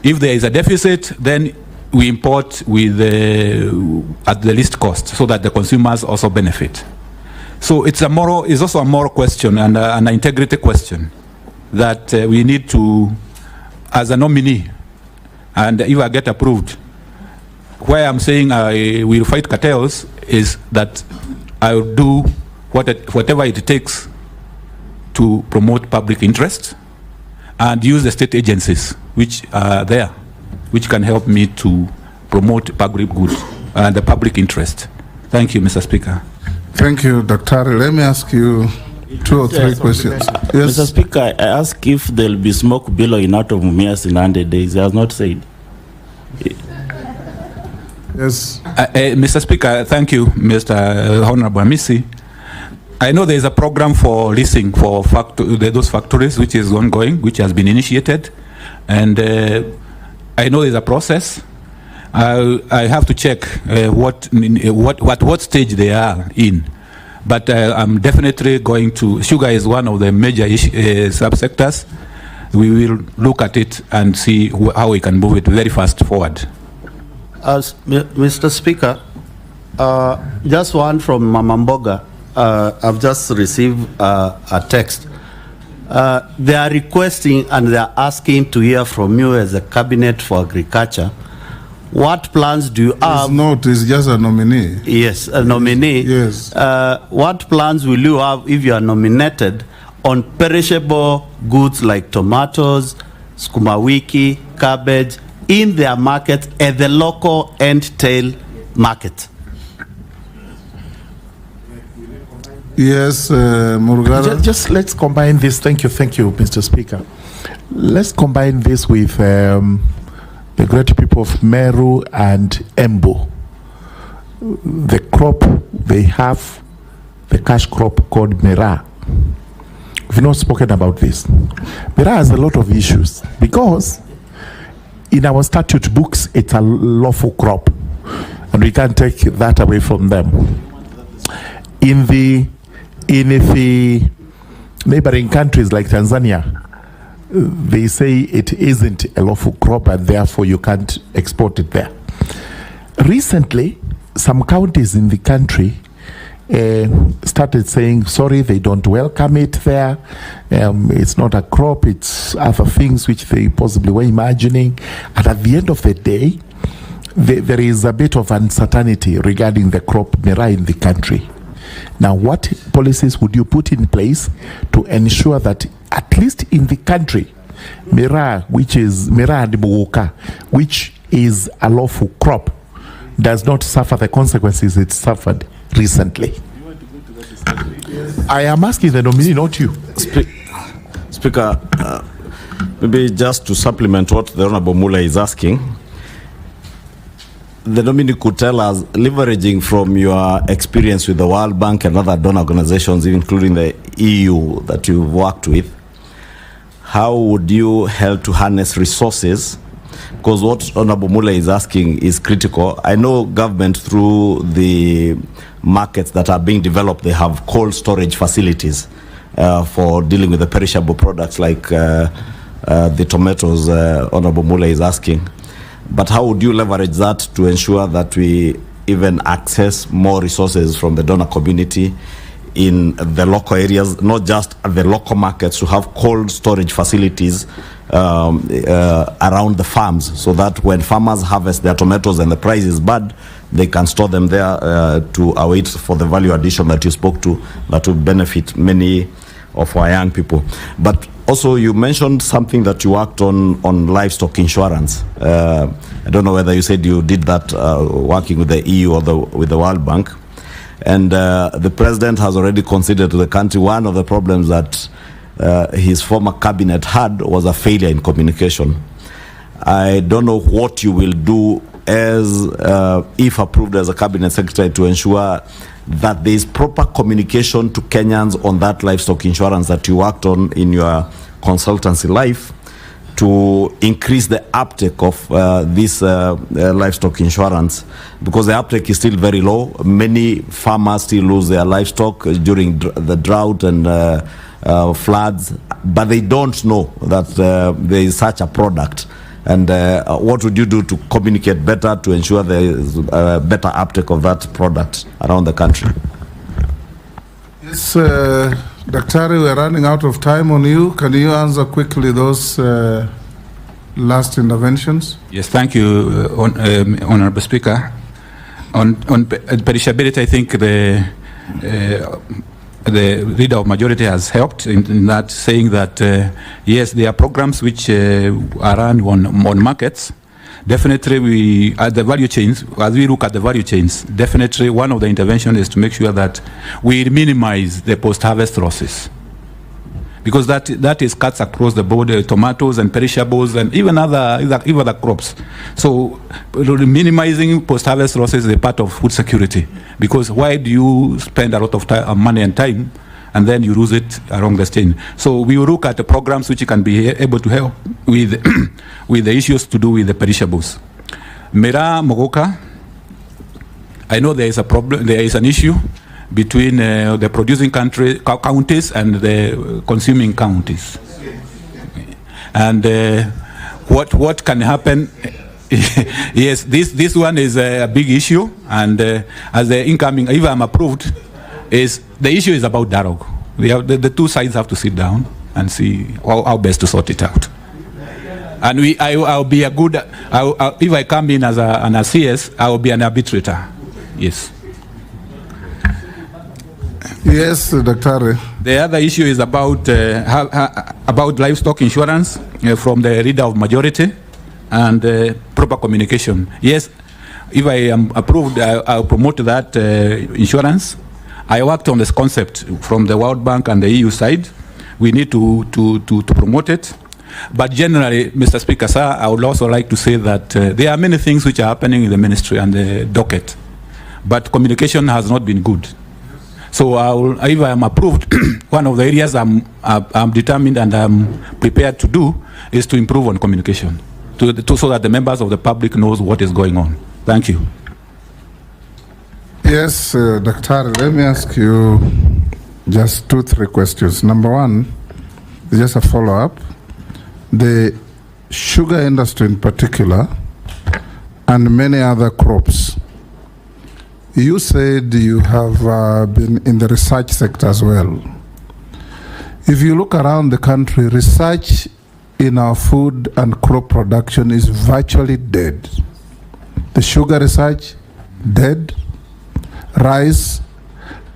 If there is a deficit, then we import with at the least cost, so that the consumers also benefit. So it's also a moral question and an integrity question that we need to, as a nominee, and if I get approved, why I'm saying I will fight cartels is that I will do whatever it takes to promote public interest and use the state agencies which are there, which can help me to promote public good and the public interest. Thank you, Mr. Speaker. Thank you, Dr. Let me ask you 2 or 3 questions. Yes. Mr. Speaker, I ask if there will be smoke billowing out of Mumias in 100 days. He has not said. Yes. Mr. Speaker, thank you, Mr. Honorable Hamisi. I know there is a program for leasing for those factories which is ongoing, which has been initiated, and I know there's a process. I have to check what stage they are in, but I'm definitely going to. Sugar is one of the major subsectors. We will look at it and see how we can move it very fast forward. Mr. Speaker, just one from Mama Mboga. I've just received a text. They are requesting and they are asking to hear from you as a cabinet for agriculture. What plans do you have? It's just a nominee. Yes, a nominee. Yes. What plans will you have if you are nominated on perishable goods like tomatoes, sukuma wiki, cabbage, in their market at the local end tail market? Yes, Murugara. Just let's combine this. Thank you, Mr. Speaker. Let's combine this with the great people of Meru and Embu. The crop they have the cash crop called Mira. We've not spoken about this. Mira has a lot of issues because in our statute books, it's a lawful crop, and we can't take that away from them. In the neighboring countries like Tanzania, they say it isn't a lawful crop and therefore you can't export it there. Recently, some counties in the country started saying, sorry, they don't welcome it there. It's not a crop, it's other things which they possibly were imagining. And at the end of the day, there is a bit of uncertainty regarding the crop Mira in the country. Now, what policies would you put in place to ensure that at least in the country, Mira, which is Mira and Muguka, which is a lawful crop, does not suffer the consequences it suffered recently? I am asking the nominee, not you. Speaker, maybe just to supplement what the Honorable Mula is asking, the nominee could tell us, leveraging from your experience with the World Bank and other donor organizations, including the EU that you've worked with, how would you help to harness resources? Because what Honorable Mula is asking is critical. I know government, through the markets that are being developed, they have cold storage facilities for dealing with the perishable products like the tomatoes Honorable Mula is asking. But how would you leverage that to ensure that we even access more resources from the donor community in the local areas, not just at the local markets, to have cold storage facilities around the farms, so that when farmers harvest their tomatoes and the price is bad, they can store them there to await for the value addition that you spoke to, that will benefit many of our young people. But also, you mentioned something that you worked on livestock insurance. I don't know whether you said you did that working with the EU or with the World Bank. And the president has already considered to the country one of the problems that his former cabinet had was a failure in communication. I don't know what you will do as, if approved as a cabinet secretary, to ensure that there is proper communication to Kenyans on that livestock insurance that you worked on in your consultancy life, to increase the uptake of this livestock insurance, because the uptake is still very low. Many farmers still lose their livestock during the drought and floods, but they don't know that there is such a product. And what would you do to communicate better to ensure there is better uptake of that product around the country? Yes, Daktari, we're running out of time on you. Can you answer quickly those last interventions? Yes, thank you, Honorable Speaker. On perishability, I think the leader of majority has helped in that, saying that yes, there are programs which are run on markets. Definitely, we at the value chains, as we look at the value chains, definitely one of the interventions is to make sure that we minimize the post-harvest losses, because that is cuts across the board, tomatoes and perishables and even other crops. So minimizing post-harvest losses is a part of food security, because why do you spend a lot of time, money and time, and then you lose it along the chain? So we will look at the programs which can be able to help with with the issues to do with the perishables. Mira Mogoka, I know there is a problem, there is an issue between the producing counties and the consuming counties. And what can happen? Yes, this one is a big issue, and as the incoming, if I'm approved, is the issue is about dialogue. The two sides have to sit down and see how best to sort it out. And I'll be a good, if I come in as an CS, I will be an arbitrator. Yes. Yes, Dr. The other issue is about livestock insurance from the leader of majority and proper communication. Yes, if I am approved, I'll promote that insurance. I worked on this concept from the World Bank and the EU side. We need to promote it. But generally, Mr. Speaker, sir, I would also like to say that there are many things which are happening in the ministry and the docket, but communication has not been good. So if I am approved, one of the areas I'm determined and I'm prepared to do is to improve on communication, so that the members of the public knows what is going on. Thank you. Yes, Dr. Let me ask you just 2-3 questions. Number one, just a follow-up. The sugar industry in particular and many other crops, you said you have been in the research sector as well. If you look around the country, research in our food and crop production is virtually dead. The sugar research, dead. Rice,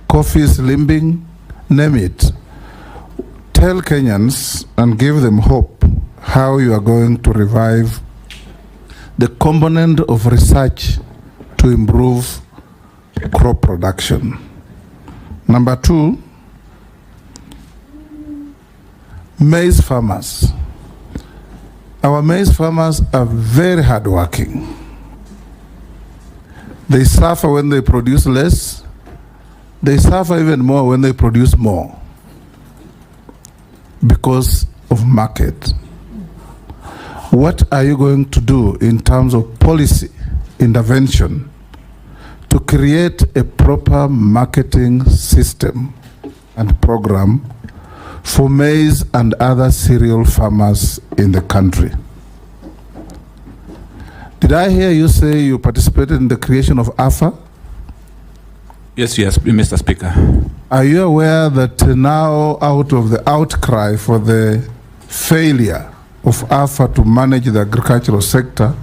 coffee is limping, name it. Tell Kenyans and give them hope how you are going to revive the component of research to improve crop production. Number two, maize farmers. Our maize farmers are very hardworking. They suffer when they produce less. They suffer even more when they produce more because of market. What are you going to do in terms of policy intervention to create a proper marketing system and program for maize and other cereal farmers in the country? Did I hear you say you participated in the creation of AFA? Yes, Mr. Speaker. Are you aware that now, out of the outcry for the failure of AFA to manage the agricultural sector,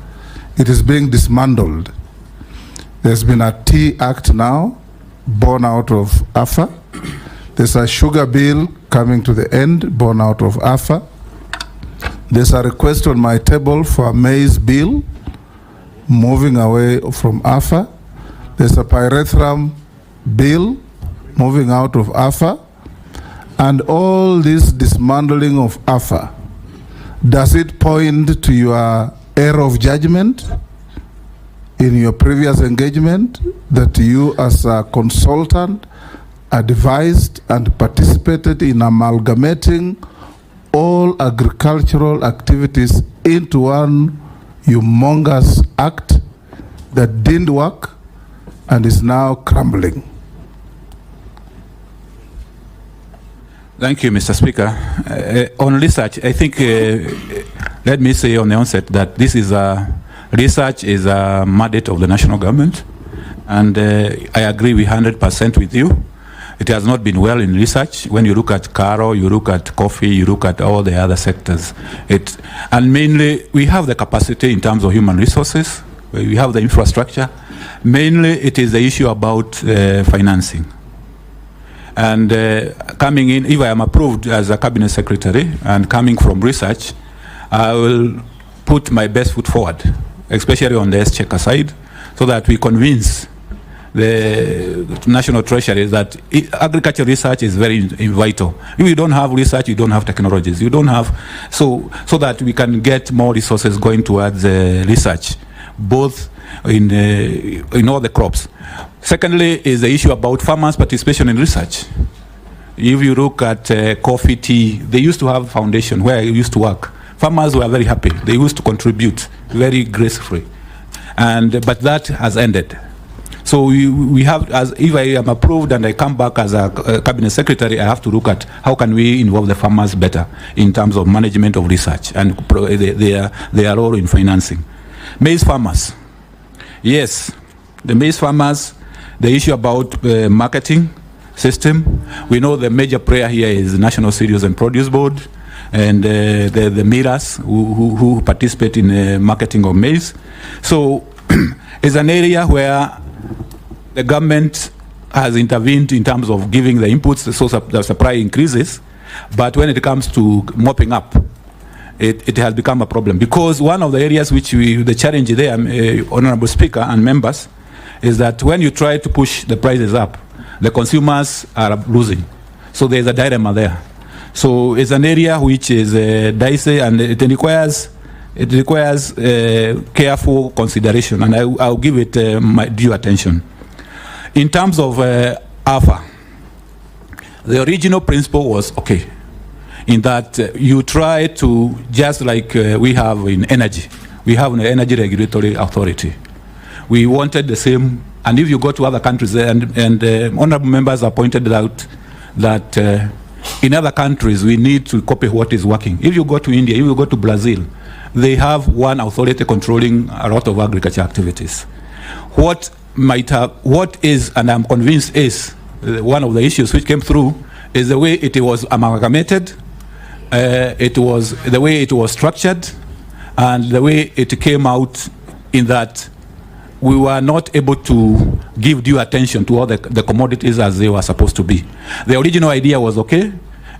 it is being dismantled? There's been a Tea Act now, born out of AFA. There's a sugar bill coming to the end, born out of AFA. There's a request on my table for a maize bill, moving away from AFA. There's a pyrethrum bill, moving out of AFA. And all this dismantling of AFA, does it point to your error of judgment in your previous engagement, that you as a consultant advised and participated in amalgamating all agricultural activities into one humongous act that didn't work and is now crumbling? Thank you, Mr. Speaker. On research, I think, let me say on the onset that this is research is a mandate of the national government, and I agree 100% with you. It has not been well in research. When you look at Caro, you look at coffee, you look at all the other sectors. And mainly, we have the capacity in terms of human resources. We have the infrastructure. Mainly, it is the issue about financing. And coming in, if I am approved as a cabinet secretary and coming from research, I will put my best foot forward, especially on the exchequer side, so that we convince the National Treasury that agriculture research is very vital. If you don't have research, you don't have technologies. You don't have, so that we can get more resources going towards research, both in all the crops. Secondly, is the issue about farmers' participation in research. If you look at coffee, tea, they used to have a foundation where I used to work. Farmers were very happy. They used to contribute very gracefully, but that has ended. So we have, as if I am approved and I come back as a cabinet secretary, I have to look at how can we involve the farmers better in terms of management of research and their role in financing. Maize farmers. Yes, the maize farmers, the issue about marketing system. We know the major player here is the National Cereals and Produce Board and the millers who participate in marketing of maize. So it's an area where the government has intervened in terms of giving the inputs, so the supply increases. But when it comes to mopping up, it has become a problem. Because one of the areas which the challenge there, Honorable Speaker and members, is that when you try to push the prices up, the consumers are losing. So there's a dilemma there. So it's an area which is dicey, and it requires careful consideration, and I'll give it my due attention. In terms of AFA, The original principle was okay, in that you try to, just like we have in energy, we have an energy regulatory authority. We wanted the same, and if you go to other countries, and honorable members have pointed out that in other countries we need to copy what is working. If you go to India, if you go to Brazil, they have one authority controlling a lot of agriculture activities. What is, and I'm convinced is, one of the issues which came through is the way it was amalgamated, it was the way it was structured, and the way it came out, in that we were not able to give due attention to all the commodities as they were supposed to be. The original idea was okay.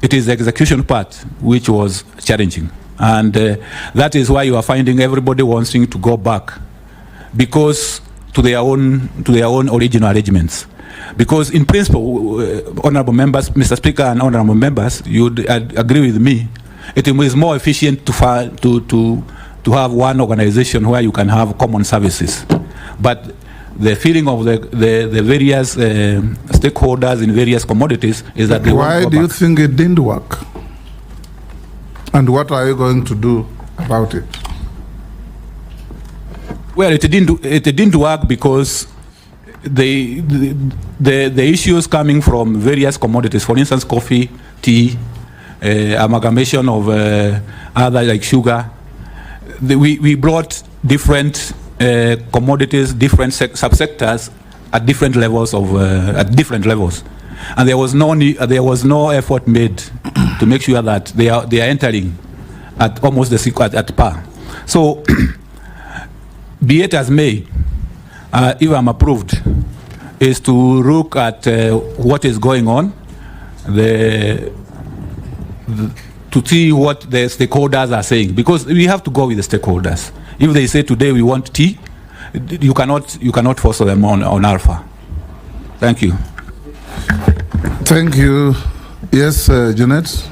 It is the execution part which was challenging. And that is why you are finding everybody wanting to go back, because to their own original arrangements. Because in principle, honorable members, Mr. Speaker and honorable members, you would agree with me, it is more efficient to have one organization where you can have common services. But the feeling of the various stakeholders in various commodities is that they why do you think it didn't work? And what are you going to do about it? Well, it didn't work because the issues coming from various commodities, for instance, coffee, tea, amalgamation of other like sugar. We brought different commodities, different subsectors at different levels and there was no effort made to make sure that they are entering at almost at par. So, be it as may, if I'm approved, is to look at what is going on, to see what the stakeholders are saying, because we have to go with the stakeholders. If they say today we want tea, you cannot force them on alpha. Thank you. Thank you. Yes, Jeanette.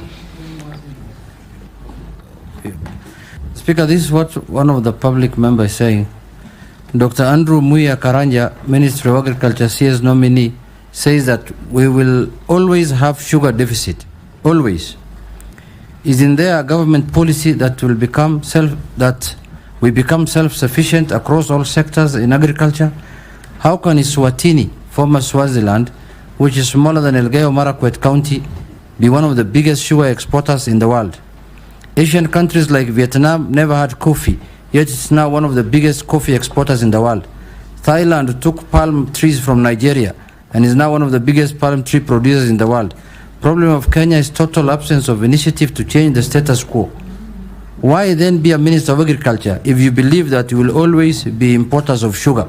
Speaker, this is what one of the public members is saying. Dr. Andrew Muya Karanja, Ministry of Agriculture, CS nominee, says that we will always have sugar deficit. Always. Isn't there a government policy that will we become self-sufficient across all sectors in agriculture? How can Eswatini, former Swaziland, which is smaller than Elgeyo Marakwet County, be one of the biggest sugar exporters in the world? Asian countries like Vietnam never had coffee, yet it's now one of the biggest coffee exporters in the world. Thailand took palm trees from Nigeria and is now one of the biggest palm tree producers in the world. Problem of Kenya is total absence of initiative to change the status quo. Why then be a Minister of Agriculture if you believe that you will always be importers of sugar?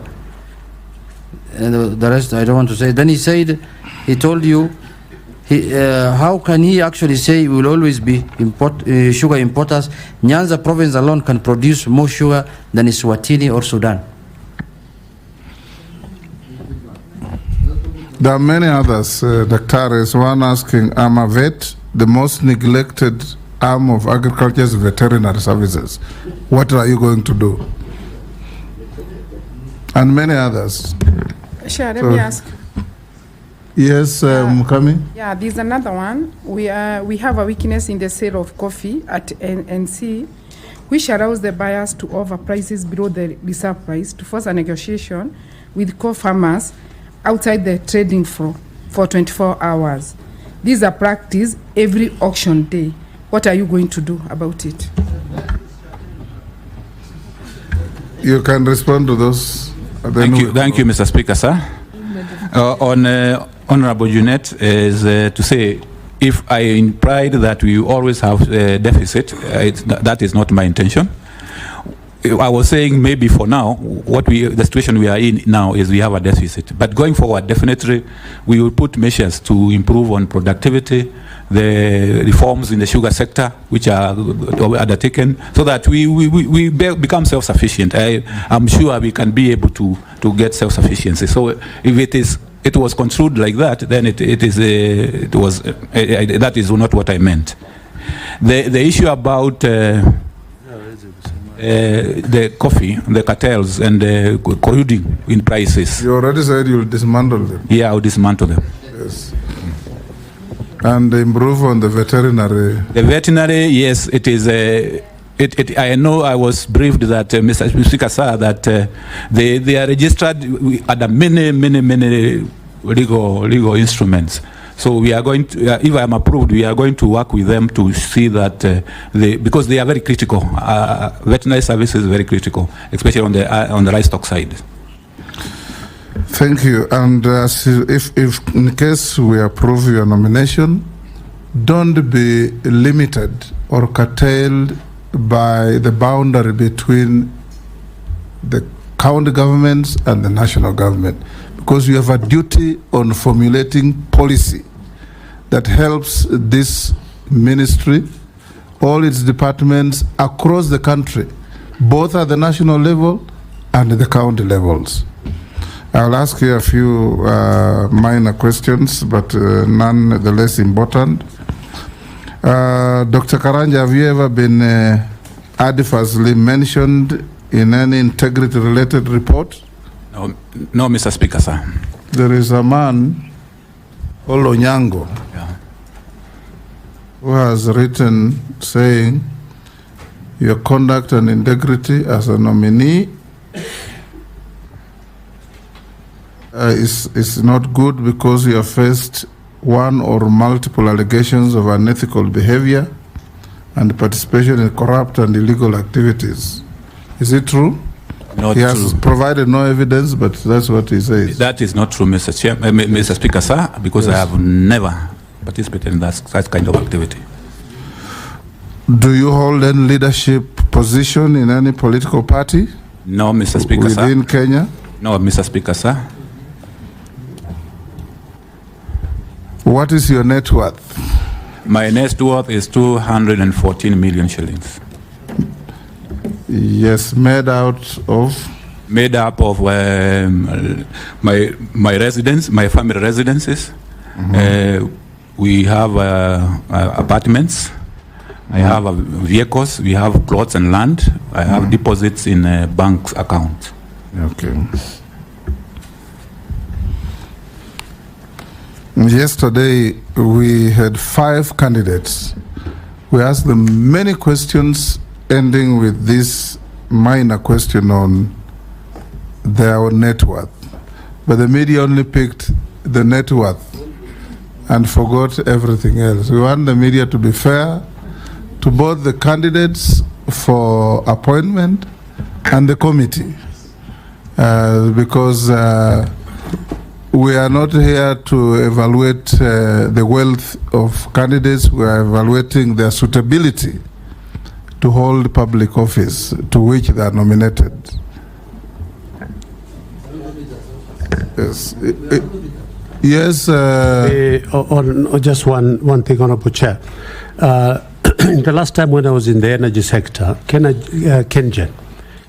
And the rest I don't want to say. Then he told you, how can he actually say we will always be sugar importers? Nyanza province alone can produce more sugar than Eswatini or Sudan. There are many others, Dr. is one asking, I'm a vet, the most neglected arm of agriculture is veterinary services. What are you going to do? And many others. Sure, let me ask. Yes, Mukami? Yeah, there's another one. We have a weakness in the sale of coffee at NC, which allows the buyers to offer prices below the reserve price to force a negotiation with co-farmers outside the trading floor for 24 hours. These are practiced every auction day. What are you going to do about it? You can respond to those. Thank you, Mr. Speaker, sir. Honorable Jeanette is to say, if I implied that we always have a deficit, that is not my intention. I was saying maybe for now, the situation we are in now is we have a deficit. But going forward, definitely, we will put measures to improve on productivity, the reforms in the sugar sector, which are undertaken, so that we become self-sufficient. I'm sure we can be able to get self-sufficiency. So if it was construed like that, then that is not what I meant. The issue about the coffee, the cartels, and the colluding in prices. You already said you'll dismantle them. Yeah, I'll dismantle them. Yes. And improve on the veterinary. The veterinary, yes, it is a. I know I was briefed that Mr. Speaker, sir, that they are registered at many legal instruments. So we are going to, if I am approved, we are going to work with them to see that because they are very critical. Veterinary services is very critical, especially on the livestock side. Thank you. And if in case we approve your nomination, don't be limited or curtailed by the boundary between the county governments and the national government, because you have a duty on formulating policy that helps this ministry, all its departments across the country, both at the national level and the county levels. I'll ask you a few minor questions, but none the less important. Dr. Karanja, have you ever been adversely mentioned in any integrity-related report? No, Mr. Speaker, sir. There is a man, Onyango, who has written saying your conduct and integrity as a nominee is not good because you have faced one or multiple allegations of unethical behavior and participation in corrupt and illegal activities. Is it true? Not he has true. provided no evidence, but that's what he says. That is not true, Mr. Speaker, sir, because Yes. I have never participated in that kind of activity. Do you hold any leadership position in any political party? No, Mr. Speaker, sir. Within Kenya? No, Mr. Speaker, sir. What is your net worth? My net worth is 214 million shillings. Yes, made out of? Made up of my residence, my family residences. We have apartments. I have vehicles. We have plots and land. I have deposits in a bank account. Okay. Yesterday, we had 5 candidates. We asked them many questions, ending with this minor question on their net worth. But the media only picked the net worth and forgot everything else. We want the media to be fair to both the candidates for appointment and the committee, because we are not here to evaluate the wealth of candidates. We are evaluating their suitability to hold public office to which they are nominated. Yes. Yes. On just one thing, Honorable Chair. The last time when I was in the energy sector, Kenyan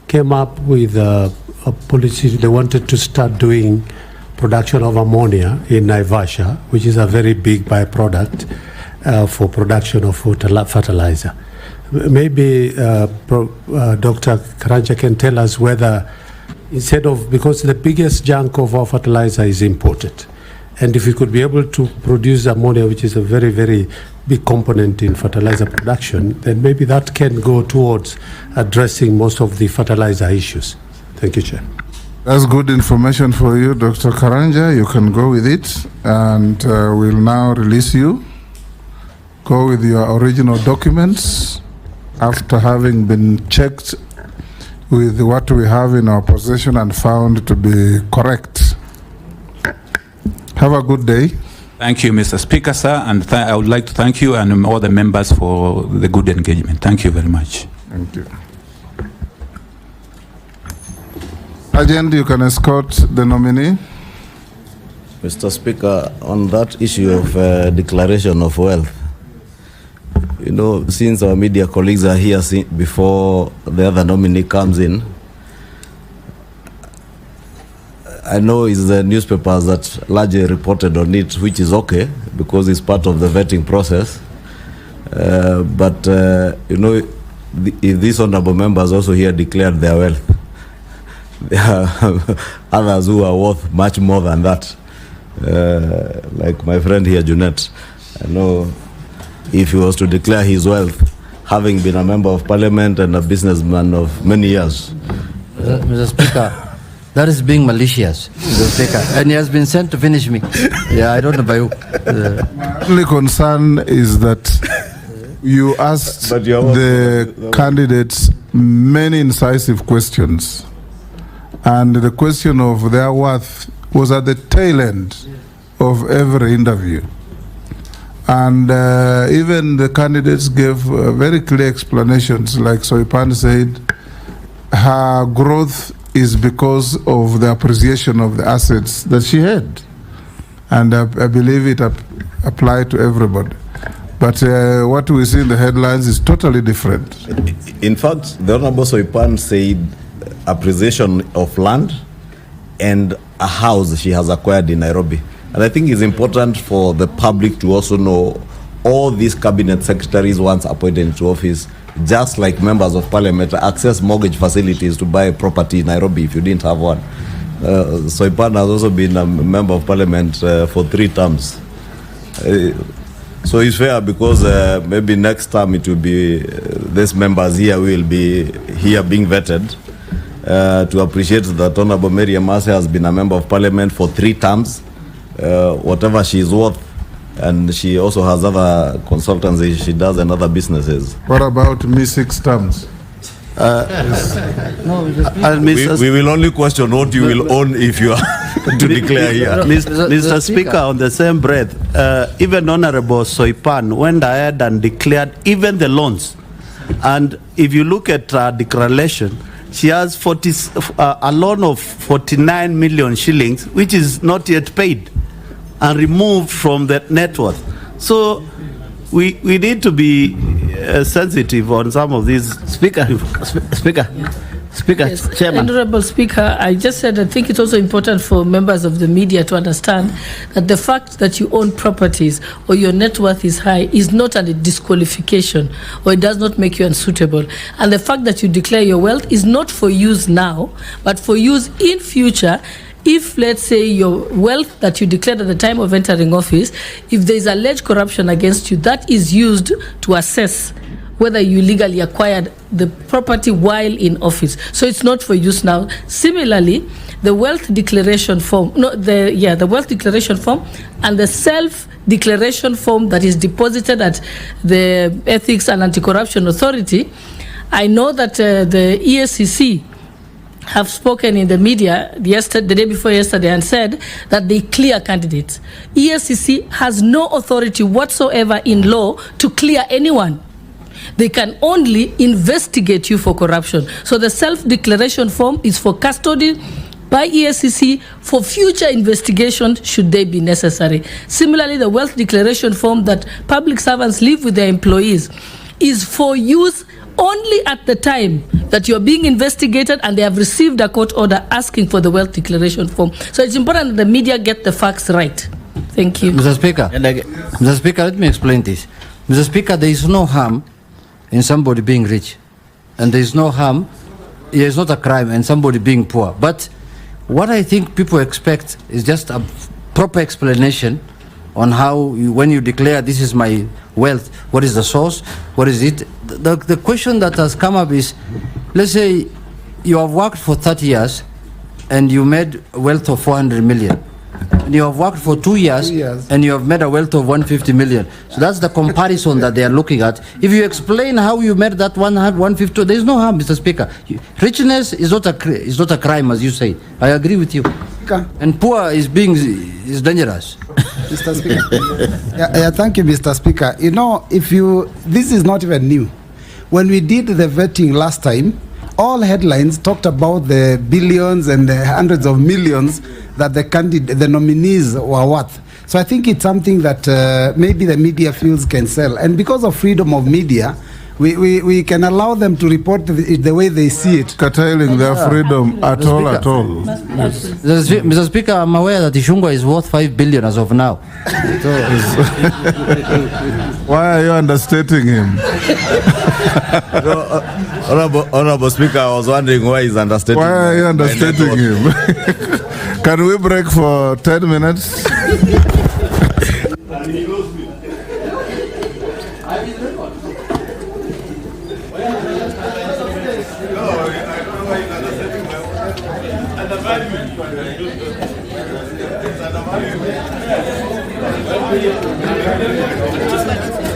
came up with a policy. They wanted to start doing production of ammonia in Naivasha, which is a very big byproduct for production of fertilizer. Maybe Dr. Karanja can tell us whether, instead of, because the biggest chunk of our fertilizer is imported, and if we could be able to produce ammonia, which is a very, very big component in fertilizer production, then maybe that can go towards addressing most of the fertilizer issues. Thank you, Chair. That's good information for you, Dr. Karanja. You can go with it, and we'll now release you. Go with your original documents after having been checked with what we have in our possession and found to be correct. Have a good day. Thank you, Mr. Speaker, sir, and I would like to thank you and all the members for the good engagement. Thank you very much. Thank you. Agent, you can escort the nominee. Mr. Speaker, on that issue of declaration of wealth, you know, since our media colleagues are here before the other nominee comes in, I know it's the newspapers that largely reported on it, which is okay because it's part of the vetting process. But you know, if these honorable members also here declared their wealth, there are others who are worth much more than that, like my friend here, Junet. I know if he was to declare his wealth, having been a member of parliament and a businessman of many years. Mr. Speaker, that is being malicious, Mr. Speaker, and he has been sent to finish me. Yeah, I don't know by who. My only concern is that you asked the candidates many incisive questions, and the question of their worth was at the tail end of every interview. And even the candidates gave very clear explanations, like Soipan said, her growth is because of the appreciation of the assets that she had. And I believe it applied to everybody. But what we see in the headlines is totally different. In fact, the Honorable Soipan said appreciation of land and a house she has acquired in Nairobi. And I think it's important for the public to also know all these cabinet secretaries once appointed into office, just like members of parliament, access mortgage facilities to buy a property in Nairobi if you didn't have one. Soipan has also been a member of parliament for 3 terms. So it's fair because maybe next time it will be these members here will be here being vetted to appreciate that Honorable Mary Amase has been a member of parliament for 3 terms. Whatever she is worth, and she also has other consultancy she does and other businesses. What about me 6 terms? We will only question what you will own if you are to declare here. Mr. Speaker, on the same breath, even Honorable Soipan went ahead and declared even the loans. And if you look at her declaration, she has a loan of 49 million shillings, which is not yet paid and removed from the net worth. So we need to be sensitive on some of these. Speaker, yes. Chairman. Honorable Speaker, I just said I think it's also important for members of the media to understand that the fact that you own properties or your net worth is high is not a disqualification, or it does not make you unsuitable. And the fact that you declare your wealth is not for use now, but for use in future. If, let's say, your wealth that you declared at the time of entering office, if there is alleged corruption against you, that is used to assess whether you legally acquired the property while in office. So it's not for use now. Similarly, the wealth declaration form, the wealth declaration form and the self-declaration form that is deposited at the Ethics and Anti-Corruption Authority, I know that the EACC have spoken in the media the day before yesterday and said that they clear candidates. EACC has no authority whatsoever in law to clear anyone. They can only investigate you for corruption. So the self-declaration form is for custody by EACC for future investigation should they be necessary. Similarly, the wealth declaration form that public servants leave with their employees is for use only at the time that you're being investigated and they have received a court order asking for the wealth declaration form. So it's important that the media get the facts right. Thank you. Mr. Speaker, let me explain this. Mr. Speaker, there is no harm in somebody being rich. And there is no harm, it is not a crime in somebody being poor. But what I think people expect is just a proper explanation on how, when you declare this is my wealth, what is the source, what is it? The question that has come up is, let's say you have worked for 30 years and you made a wealth of 400 million. And you have worked for 2 years and you have made a wealth of 150 million. So that's the comparison that they are looking at. If you explain how you made that 150, there is no harm, Mr. Speaker. Richness is not a crime, as you say. I agree with you. And poor is dangerous. Mr. Speaker. Thank you, Mr. Speaker. You know, this is not even new. When we did the vetting last time, all headlines talked about the billions and the hundreds of millions that the nominees were worth. So I think it's something that maybe the media feels can sell. And because of freedom of media, we can allow them to report the way they see it. Curtailing their freedom at all. Mr. Speaker, I'm aware that Ishungwa is worth 5 billion as of now. Why are you understating him? Honorable Speaker, I was wondering why he's understating him. Why are you understating him? Can we break for 10 minutes? Thank you.